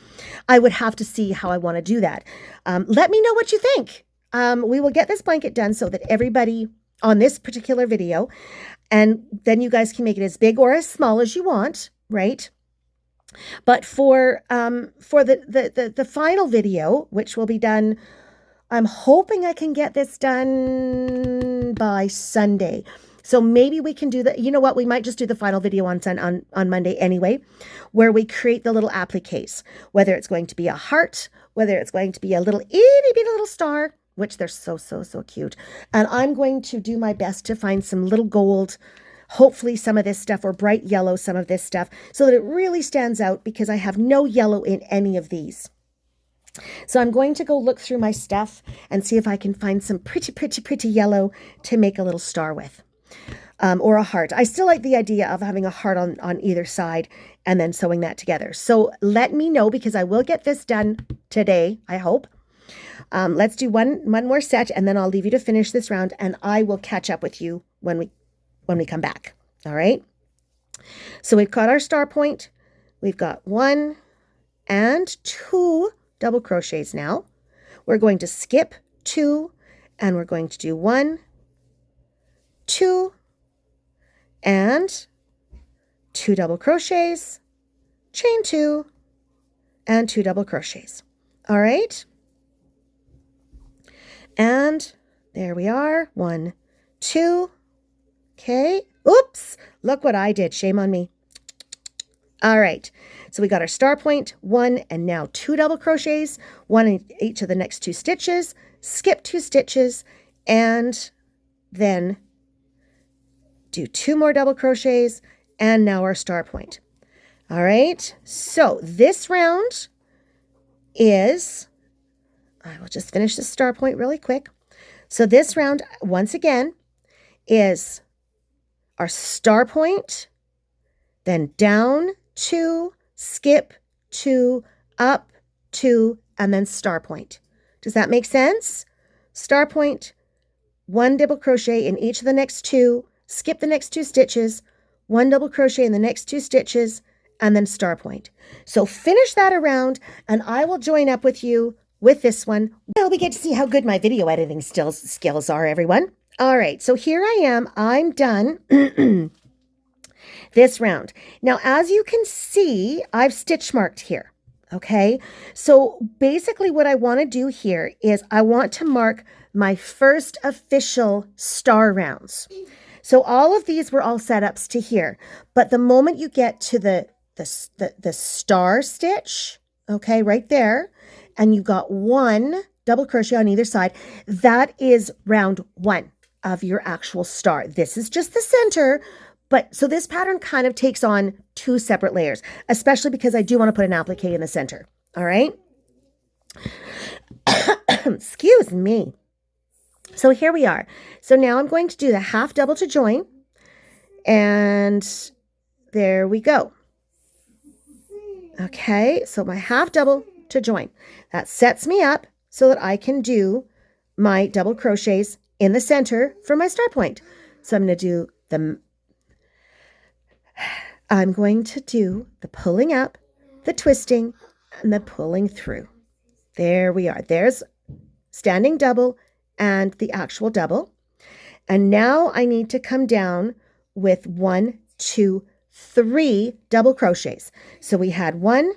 I would have to see how I want to do that. Let me know what you think. We will get this blanket done so that everybody on this particular video, and then you guys can make it as big or as small as you want, right? But for the final video, which will be done, I'm hoping I can get this done by Sunday. So maybe we can do that. You know what? We might just do the final video on Monday anyway, where we create the little appliques, whether it's going to be a heart, whether it's going to be a little itty bitty little star, which they're so cute. And I'm going to do my best to find some little gold, hopefully some of this stuff, or bright yellow, some of this stuff, so that it really stands out, because I have no yellow in any of these. So I'm going to go look through my stuff and see if I can find some pretty yellow to make a little star with. Or a heart. I still like the idea of having a heart on either side and then sewing that together. So let me know, because I will get this done today, I hope. Let's do one more set, and then I'll leave you to finish this round, and I will catch up with you when we come back. All right. So we've got our star point. We've got 1 and 2 double crochets now. We're going to skip 2, and we're going to do 1, 2, and 2 double crochets, chain 2, and 2 double crochets. All right. And there we are. 1, 2. Okay. Oops. Look what I did. Shame on me. All right. So we got our star point, 1, and now 2 double crochets, 1 in each of the next 2 stitches, skip 2 stitches, and then do 2 more double crochets, and now our star point. All right. So this round is, I will just finish the star point really quick. So this round, once again, is our star point, then down 2, skip 2, up 2, and then star point. Does that make sense? Star point, 1 double crochet in each of the next 2, skip the next 2 stitches, 1 double crochet in the next 2 stitches, and then star point. So finish that around, and I will join up with you with this one. Well, we get to see how good my video editing skills are, everyone. All right, so here I am. I'm done this round. Now, as you can see, I've stitch marked here. Okay, so basically what I want to do here is I want to mark my first official star rounds. So all of these were all setups to here, but the moment you get to the star stitch, okay, right there, and you got 1 double crochet on either side, that is round 1 of your actual star. This is just the center, but so this pattern kind of takes on 2 separate layers, especially because I do want to put an applique in the center. All right. Excuse me. So here we are. So now I'm going to do the half double to join, and there we go. Okay, so my half double to join. That sets me up so that I can do my double crochets in the center for my star point. So I'm going to do the pulling up, the twisting, and the pulling through. There we are. There's standing double and the actual double. And now I need to come down with 1 2, 3 double crochets. So we had 1,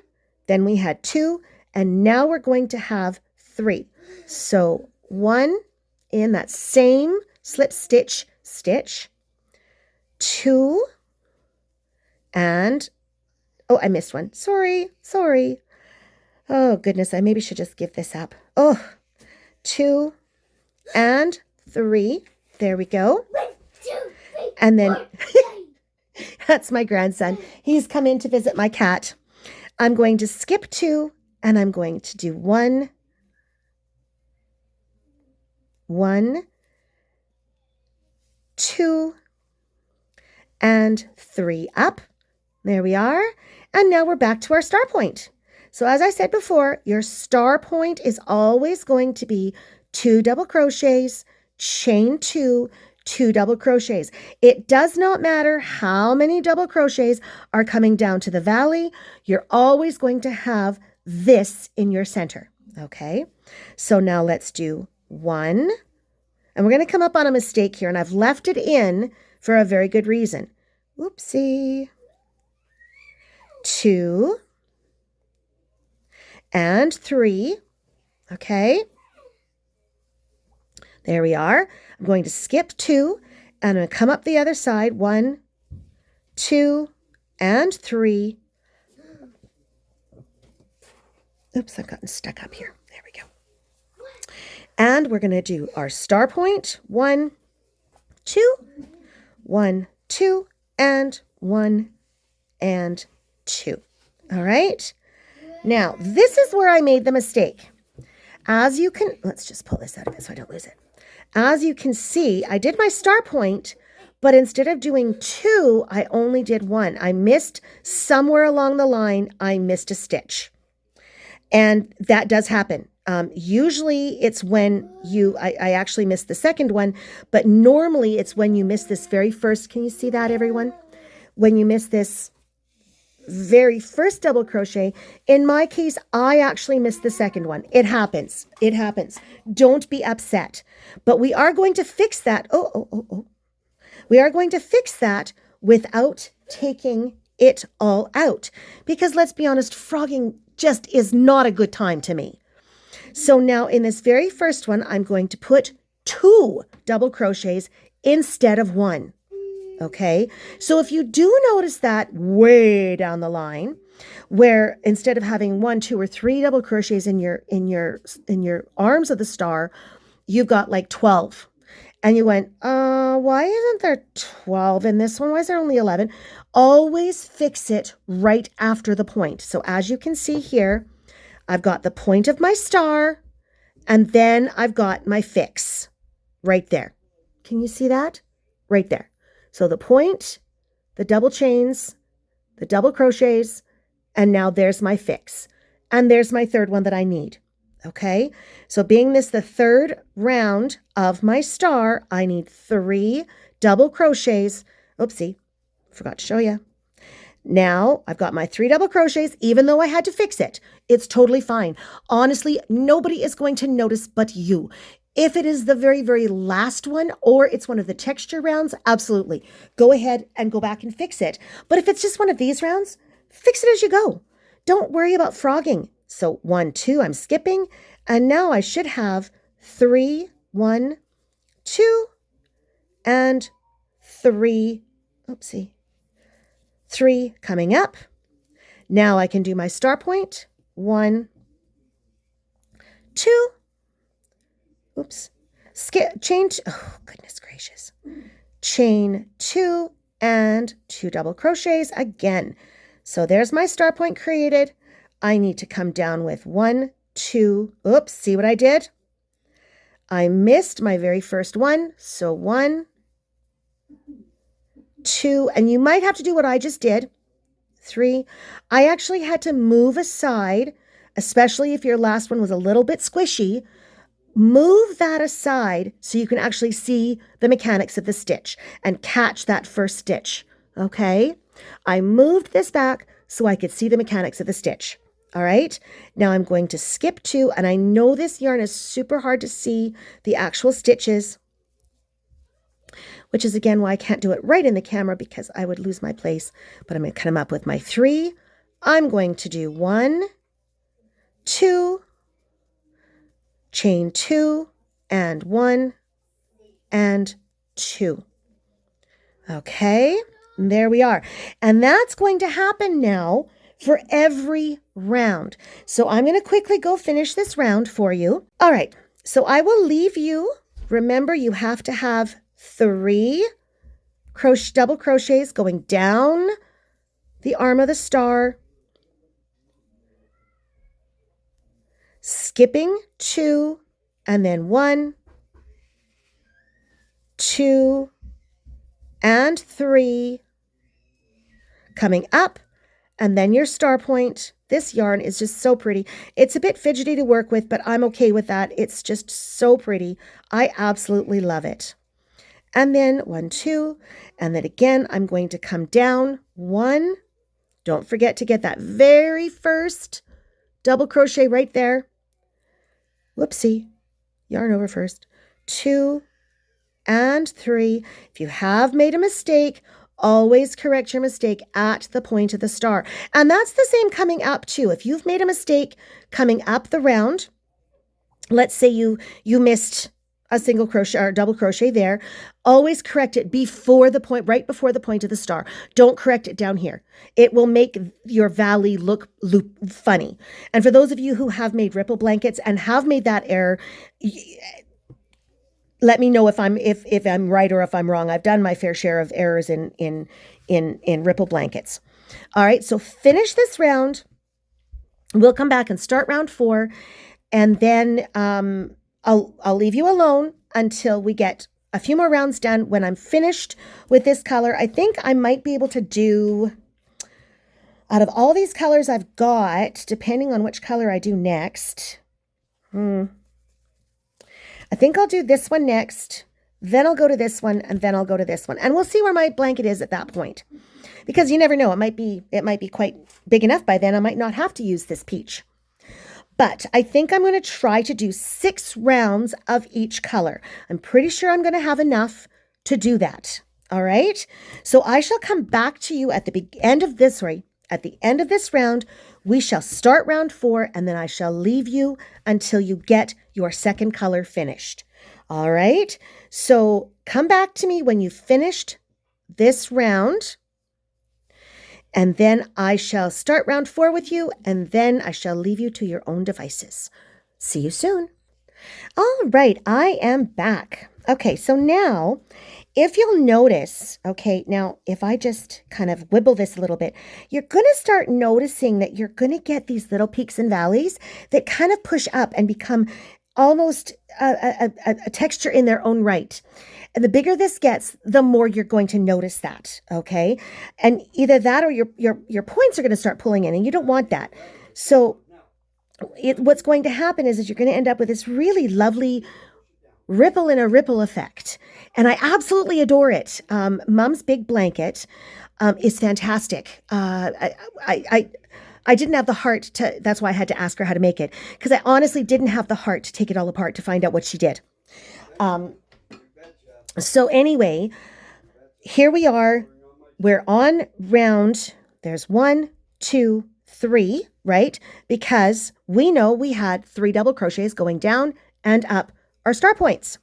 then we had 2, and now we're going to have 3. So 1 in that same slip stitch, 2, and, oh, I missed one. Sorry. Oh, goodness, I maybe should just give this up. Oh, 2 and 3. There we go. And then, that's my grandson. He's come in to visit my cat. I'm going to skip 2, and I'm going to do 1, 2, and 3 up. There we are. And now we're back to our star point. So as I said before, your star point is always going to be 2 double crochets, chain 2, 2 double crochets. It does not matter how many double crochets are coming down to the valley. You're always going to have this in your center. Okay. So now let's do 1. And we're going to come up on a mistake here, and I've left it in for a very good reason. Whoopsie. 2 and 3. Okay. There we are. I'm going to skip 2, and I'm going to come up the other side. 1, 2, and 3. Oops, I've gotten stuck up here. There we go. And we're going to do our star point. 1, 2, 1, 2, and 1 and 2. All right. Now, this is where I made the mistake. As you can, let's just pull this out of it so I don't lose it. As you can see, I did my star point, but instead of doing 2, I only did 1. I missed somewhere along the line, I missed a stitch. And that does happen. Usually it's when I actually missed the second one, but normally it's when you miss this very first, can you see that, everyone? When you miss this very first double crochet. In my case, I actually missed the second one. It happens. It happens. Don't be upset. But we are going to fix that. We are going to fix that without taking it all out. Because let's be honest, frogging just is not a good time to me. So now in this very first one, I'm going to put 2 double crochets instead of 1. Okay, so if you do notice that way down the line, where instead of having 1, 2, or 3 double crochets in your arms of the star, you've got like 12, and you went, why isn't there 12 in this one? Why is there only 11? Always fix it right after the point. So as you can see here, I've got the point of my star, and then I've got my fix right there. Can you see that? Right there. So the point, the double chains, the double crochets, and now there's my fix. And there's my third one that I need. Okay, so being this the third round of my star, I need 3 double crochets. Oopsie, forgot to show you. Now I've got my 3 double crochets, even though I had to fix it. It's totally fine. Honestly, nobody is going to notice but you. If it is the very, very last one, or it's one of the texture rounds, absolutely. Go ahead and go back and fix it. But if it's just one of these rounds, fix it as you go. Don't worry about frogging. So 1, 2, I'm skipping. And now I should have 3, 1, 2, and 3. Oopsie. 3 coming up. Now I can do my star point. 1, 2. Oops. Oh, goodness gracious. Chain 2 and 2 double crochets again. So there's my star point created. I need to come down with 1, 2. Oops, see what I did? I missed my very first one. So 1, 2, and you might have to do what I just did. 3. I actually had to move aside, especially if your last one was a little bit squishy. Move that aside so you can actually see the mechanics of the stitch and catch that first stitch. Okay, I moved this back so I could see the mechanics of the stitch. All right, now I'm going to skip 2, and I know this yarn is super hard to see the actual stitches. which is again why I can't do it right in the camera because I would lose my place. But I'm going to come up with my 3. I'm going to do 1, 2, chain 2, and 1, and 2. Okay, and there we are. And that's going to happen now for every round. So I'm going to quickly go finish this round for you. All right, so I will leave you. Remember, you have to have 3 double crochets going down the arm of the star, skipping 2, and then 1, 2, and 3, coming up, and then your star point. This yarn is just so pretty. It's a bit fidgety to work with, but I'm okay with that. It's just so pretty. I absolutely love it. And then 1, 2, and then again, I'm going to come down 1. Don't forget to get that very first double crochet right there. Whoopsie, yarn over first. 2 and 3. If you have made a mistake, always correct your mistake at the point of the star. And that's the same coming up too. If you've made a mistake coming up the round, let's say you missed a single crochet or double crochet there, always correct it before the point, right before the point of the star. Don't correct it down here. It will make your valley look funny. And for those of you who have made ripple blankets and have made that error, let me know if I'm right or if I'm wrong. I've done my fair share of errors in ripple blankets. All right, so finish this round. We'll come back and start round 4, and then I'll leave you alone until we get a few more rounds done. When I'm finished with this color, I think I might be able to do, out of all these colors I've got, depending on which color I do next, I think I'll do this one next, then I'll go to this one, and then I'll go to this one. And we'll see where my blanket is at that point. Because you never know, it might be quite big enough by then. I might not have to use this peach. But I think I'm going to try to do 6 rounds of each color. I'm pretty sure I'm going to have enough to do that. All right. So I shall come back to you at the end of this, at the end of this round. We shall start round 4, and then I shall leave you until you get your second color finished. All right. So come back to me when you've finished this round. And then I shall start round 4 with you, and then I shall leave you to your own devices. See you soon. All right, I am back. Okay, so now, if you'll notice, okay, now if I just kind of wibble this a little bit, you're going to start noticing that you're going to get these little peaks and valleys that kind of push up and become almost a texture in their own right. And the bigger this gets, the more you're going to notice that, okay? And either that or your points are going to start pulling in, and you don't want that. So what's going to happen is you're going to end up with this really lovely ripple in a ripple effect. And I absolutely adore it. Mom's Big Blanket is fantastic. I didn't have the heart to, that's why I had to ask her how to make it, because I honestly didn't have the heart to take it all apart to find out what she did. So anyway, here we are. We're on round, there's 1, 2, 3, right? Because we know we had 3 double crochets going down and up our star points.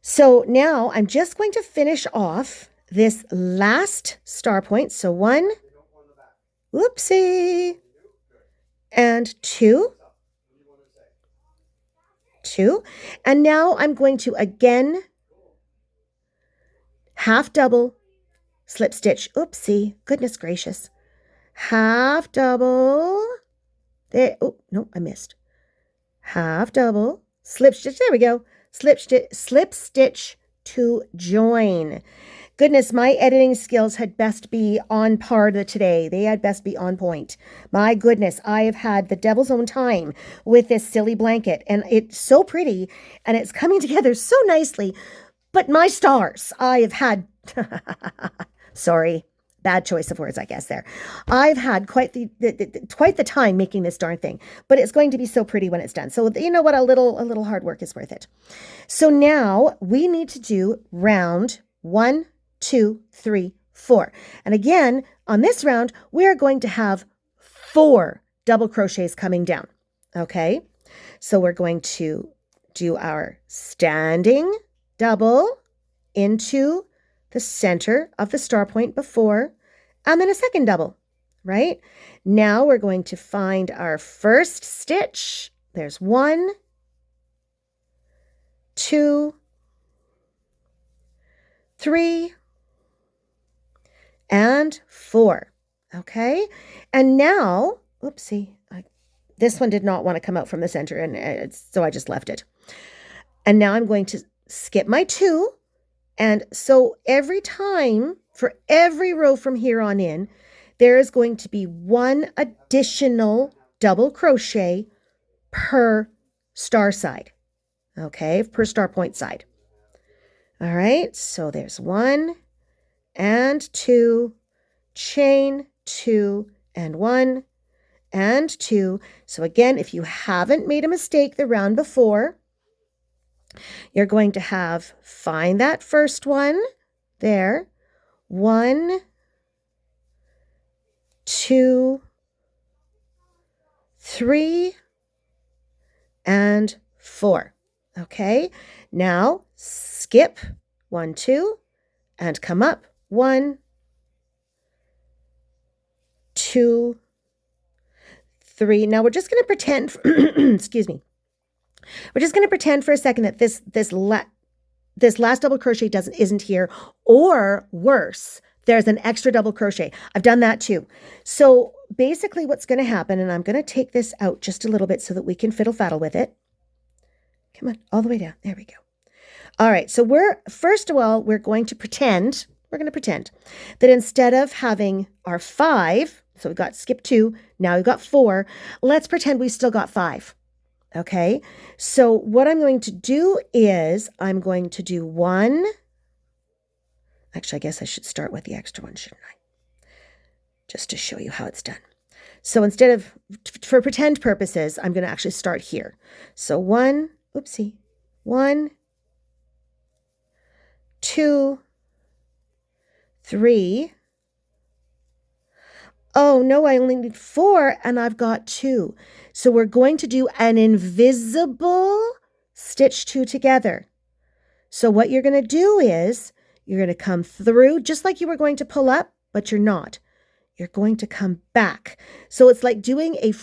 So now I'm just going to finish off this last star point. So 1, whoopsie, and 2, 2. And now I'm going to again half double, slip stitch, oopsie, goodness gracious, half double, there, oh, no, I missed, half double, slip stitch, there we go, slip stitch to join. Goodness, my editing skills had best be on par today. They had best be on point. My goodness, I have had the devil's own time with this silly blanket, and it's so pretty, and it's coming together so nicely. But my stars, I have had, sorry, bad choice of words, I guess there. I've had quite the time making this darn thing, but it's going to be so pretty when it's done. So you know what? A little hard work is worth it. So now we need to do round 1, 2, 3, 4. And again, on this round, we are going to have 4 double crochets coming down. Okay. So we're going to do our standing double into the center of the star point before, and then a second double, right? Now we're going to find our first stitch. There's 1, 2, 3, and 4. Okay. And now, oopsie, this one did not want to come out from the center, and so I just left it. And now I'm going to skip my 2. And so every time, for every row from here on in, there is going to be 1 additional double crochet per star side. Okay, per star point side. All right, so there's 1 and 2, chain 2 and 1 and 2. So again, if you haven't made a mistake the round before, you're going to find that first one there. 1, 2, 3, and 4. Okay, now skip 1, 2, and come up 1, 2, 3. Now we're just going to pretend, excuse me. We're just going to pretend for a second that this last double crochet isn't here, or worse, there's an extra double crochet. I've done that too. So basically what's going to happen, and I'm going to take this out just a little bit so that we can fiddle-faddle with it. Come on, all the way down. There we go. All right, so first of all, we're going to pretend that instead of having our 5, so we've got skip 2, now we've got 4, let's pretend we've still got 5. Okay, so what I'm going to do is I'm going to do 1. Actually, I guess I should start with the extra one, shouldn't I? Just to show you how it's done. So instead of, for pretend purposes, I'm going to actually start here. So 1, 2, 3. Oh no, I only need 4 and I've got 2. So we're going to do an invisible stitch 2 together. So what you're going to do is you're going to come through just like you were going to pull up, but you're not. You're going to come back. So it's like doing a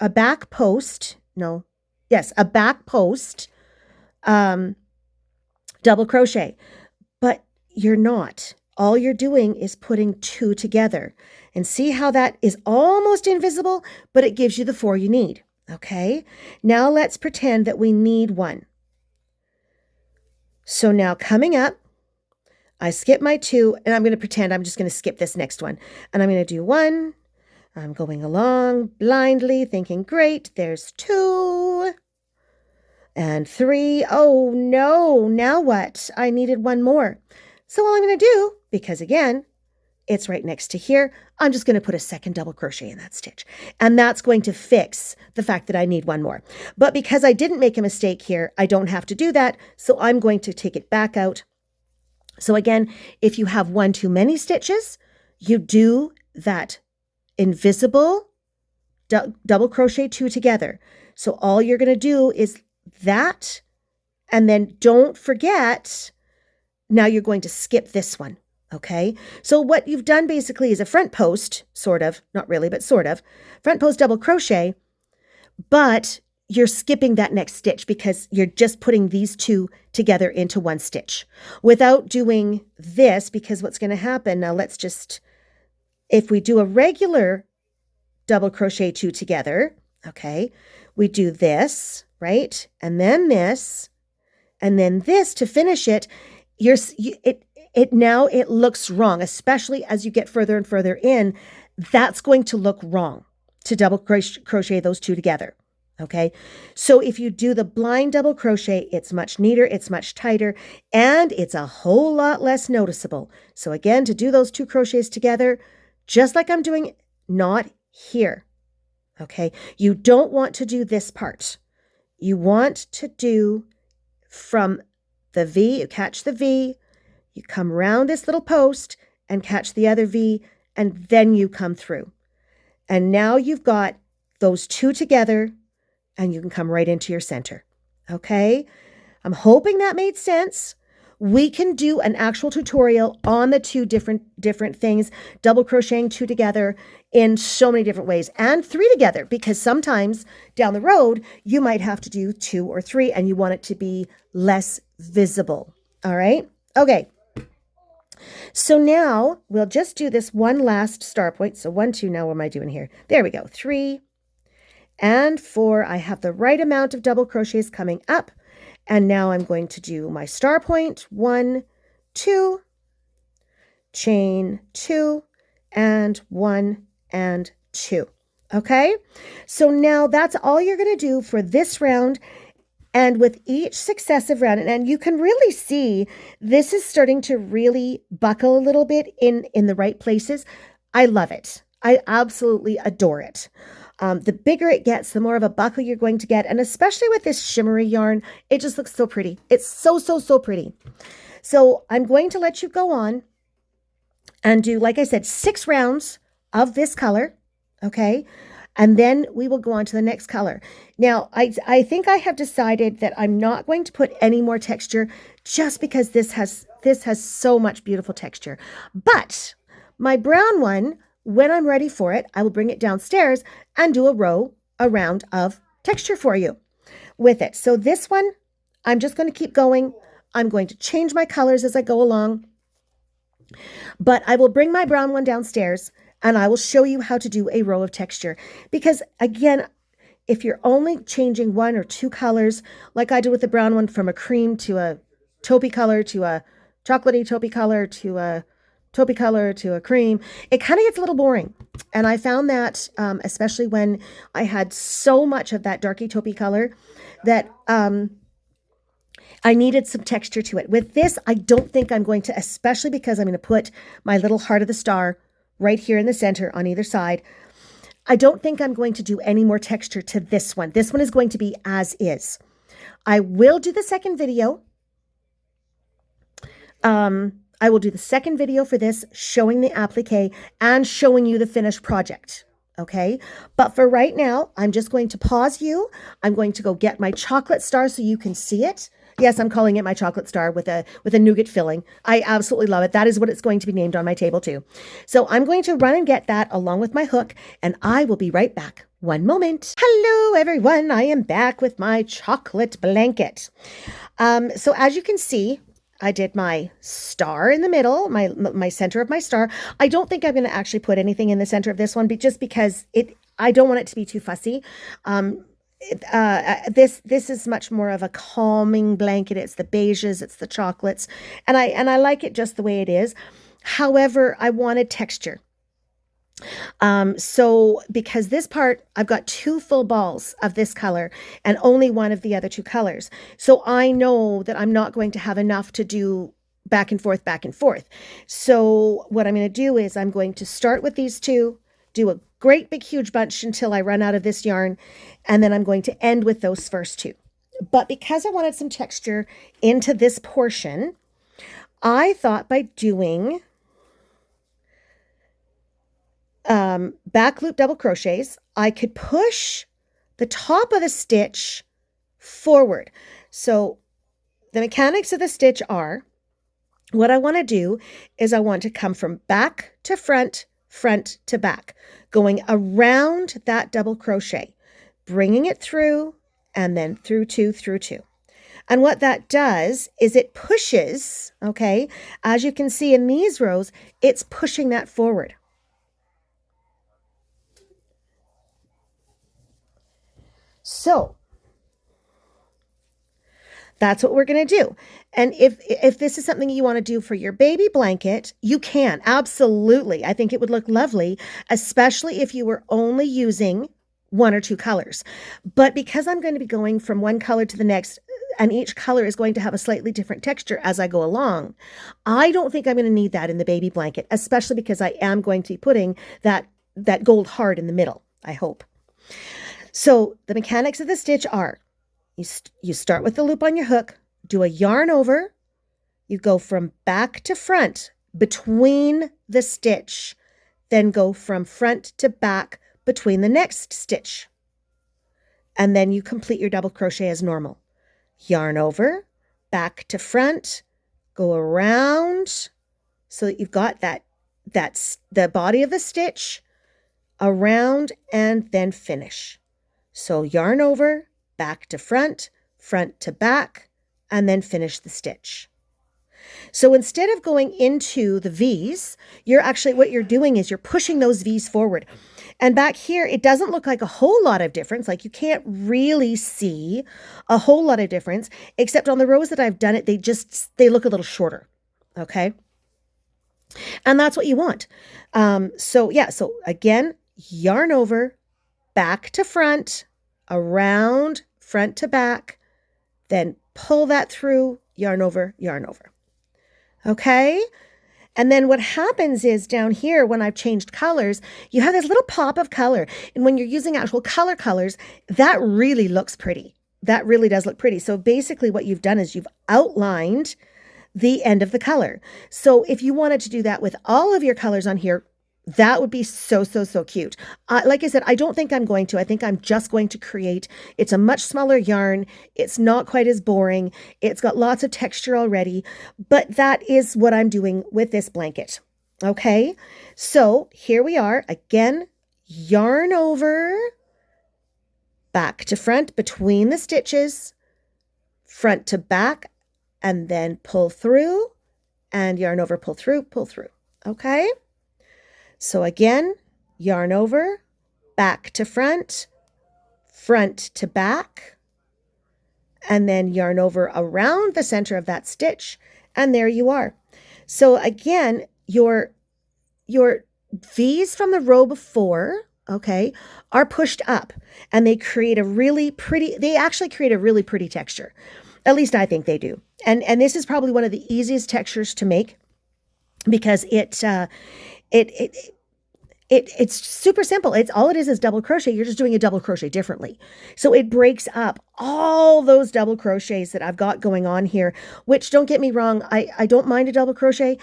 back post, a back post double crochet, but you're not. All you're doing is putting 2 together. And see how that is almost invisible, but it gives you the 4 you need. Okay, now let's pretend that we need 1. So now coming up, I skip my 2, and I'm going to pretend I'm just going to skip this next one. And I'm going to do 1. I'm going along blindly, thinking, great, there's 2. And 3. Oh no, now what? I needed 1 more. So all I'm going to do, because again, it's right next to here, I'm just going to put a second double crochet in that stitch. And that's going to fix the fact that I need 1 more. But because I didn't make a mistake here, I don't have to do that. So I'm going to take it back out. So again, if you have 1 too many stitches, you do that invisible double crochet 2 together. So all you're going to do is that, and then don't forget, now you're going to skip this one. Okay, so what you've done basically is a front post, sort of, not really, but sort of, front post double crochet, but you're skipping that next stitch because you're just putting these 2 together into 1 stitch without doing this, because what's going to happen, now let's just, if we do a regular double crochet 2 together, okay, we do this, right, and then this, and then this to finish it, it looks wrong, especially as you get further and further in. That's going to look wrong to double crochet those 2 together. Okay, so if you do the blind double crochet, it's much neater, it's much tighter, and it's a whole lot less noticeable. So again, to do those 2 crochets together, just like I'm doing, not here. Okay, you don't want to do this part. You want to do from the V, you catch the V, you come around this little post and catch the other V, and then you come through. And now you've got those 2 together, and you can come right into your center. Okay? I'm hoping that made sense. We can do an actual tutorial on the 2 different things, double crocheting 2 together in so many different ways, and 3 together, because sometimes down the road, you might have to do 2 or 3 and you want it to be less visible. All right? Okay. So now we'll just do this one last star point. So 1, 2, now what am I doing here? There we go. 3 and 4. I have the right amount of double crochets coming up. And now I'm going to do my star point. 1, 2, chain 2, and 1 and 2. Okay? So now that's all you're going to do for this round. And with each successive round, and you can really see this is starting to really buckle a little bit in the right places. I love it. I absolutely adore it. The bigger it gets, the more of a buckle you're going to get. And especially with this shimmery yarn, it just looks so pretty. It's so, so, so pretty. So I'm going to let you go on and do, like I said, 6 rounds of this color. Okay. And then we will go on to the next color. Now, I think I have decided that I'm not going to put any more texture just because this has so much beautiful texture. But my brown one, when I'm ready for it, I will bring it downstairs and do a round of texture for you with it. So this one, I'm just going to keep going. I'm going to change my colors as I go along. But I will bring my brown one downstairs and I will show you how to do a row of texture. Because again, if you're only changing 1 or 2 colors, like I did with the brown one from a cream to a taupey color to a chocolatey taupey color to a taupey color to a cream, it kind of gets a little boring. And I found that, especially when I had so much of that darky taupey color, that I needed some texture to it. With this, I don't think I'm going to, especially because I'm going to put my little heart of the star right here in the center on either side. I don't think I'm going to do any more texture to this one. This one is going to be as is. I will do the second video. I will do the second video for this, showing the applique and showing you the finished project. Okay. But for right now, I'm just going to pause you. I'm going to go get my chocolate star so you can see it. Yes, I'm calling it my chocolate star with a nougat filling. I absolutely love it. That is what it's going to be named on my table too. So I'm going to run and get that along with my hook, and I will be right back. One moment. Hello, everyone. I am back with my chocolate blanket. So as you can see, I did my star in the middle, my center of my star. I don't think I'm going to actually put anything in the center of this one, but just because I don't want it to be too fussy. This is much more of a calming blanket. It's the beiges, it's the chocolates, and I like it just the way it is. However, I wanted texture. So because this part, I've got 2 full balls of this color and only one of the other 2 colors. So I know that I'm not going to have enough to do back and forth, back and forth. So what I'm going to do is I'm going to start with these 2, do a great big huge bunch until I run out of this yarn, and then I'm going to end with those first 2. But because I wanted some texture into this portion, I thought by doing back loop double crochets, I could push the top of the stitch forward. So the mechanics of the stitch are, what I want to do is I want to come from back to front, front to back, going around that double crochet, bringing it through, and then through 2, through 2. And what that does is it pushes, okay, as you can see in these rows, it's pushing that forward. So that's what we're going to do. And if this is something you want to do for your baby blanket, you can. Absolutely. I think it would look lovely, especially if you were only using one or two colors. But because I'm going to be going from one color to the next, and each color is going to have a slightly different texture as I go along, I don't think I'm going to need that in the baby blanket, especially because I am going to be putting that gold heart in the middle, I hope. So the mechanics of the stitch are, you start with the loop on your hook, do a yarn over, you go from back to front between the stitch, then go from front to back between the next stitch. And then you complete your double crochet as normal. Yarn over, back to front, go around so that you've got that's the body of the stitch, around, and then finish. So yarn over, back to front to back, and then finish the stitch. So instead of going into the V's, what you're doing is you're pushing those V's forward. And back here, it doesn't look like a whole lot of difference. Like you can't really see a whole lot of difference, except on the rows that I've done it, they look a little shorter. Okay. And that's what you want. So again, yarn over, back to front, around, front to back, then pull that through, yarn over, yarn over. Okay. And then what happens is down here, when I've changed colors, you have this little pop of color. And when you're using actual colors, that really looks pretty. That really does look pretty. So basically what you've done is you've outlined the end of the color. So if you wanted to do that with all of your colors on here, that would be so cute. Like I said, I don't think I'm going to. I think I'm just going to create. It's a much smaller yarn. It's not quite as boring. It's got lots of texture already, but that is what I'm doing with this blanket. Okay, so here we are. Again, yarn over, back to front between the stitches, front to back, and then pull through, and yarn over, pull through. Okay. So again, yarn over, back to front to back, and then yarn over around the center of that stitch, and there you are. So again, your V's from the row before, okay, are pushed up, and they actually create a really pretty texture. At least I think they do. And this is probably one of the easiest textures to make because it's super simple. All it is double crochet. You're just doing a double crochet differently. So it breaks up all those double crochets that I've got going on here, which, don't get me wrong, I don't mind a double crochet,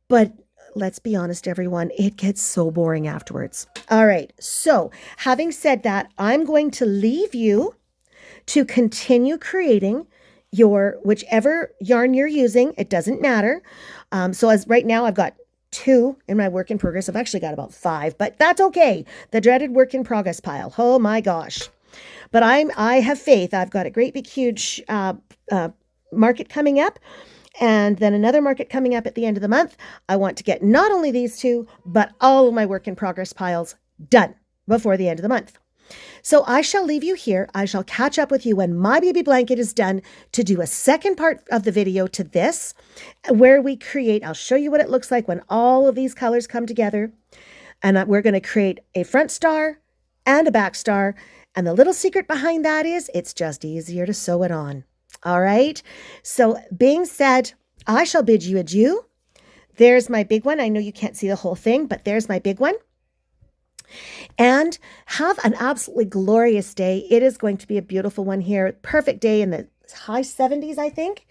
but let's be honest, everyone, it gets so boring afterwards. All right. So having said that, I'm going to leave you to continue creating your whichever yarn you're using. It doesn't matter. So as right now, I've got 2 in my work in progress. I've actually got about 5, but that's okay. The dreaded work in progress pile. Oh my gosh. But I have faith. I've got a great big huge market coming up, and then another market coming up at the end of the month. I want to get not only these 2, but all of my work in progress piles done before the end of the month. So I shall leave you here. I shall catch up with you when my baby blanket is done to do a second part of the video to this, where we create, I'll show you what it looks like when all of these colors come together. And we're going to create a front star and a back star. And the little secret behind that is it's just easier to sew it on. All right. So being said, I shall bid you adieu. There's my big one. I know you can't see the whole thing, but there's my big one. And have an absolutely glorious day. It is going to be a beautiful one here. Perfect day in the high 70s, I think.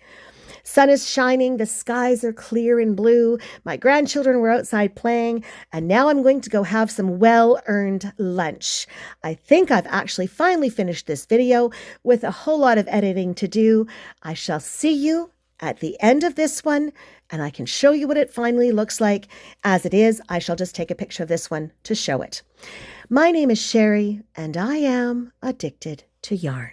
Sun is shining. The skies are clear and blue. My grandchildren were outside playing. And now I'm going to go have some well-earned lunch. I think I've actually finally finished this video with a whole lot of editing to do. I shall see you at the end of this one, and I can show you what it finally looks like. As it is, I shall just take a picture of this one to show it. My name is Sherry, and I am addicted to yarn.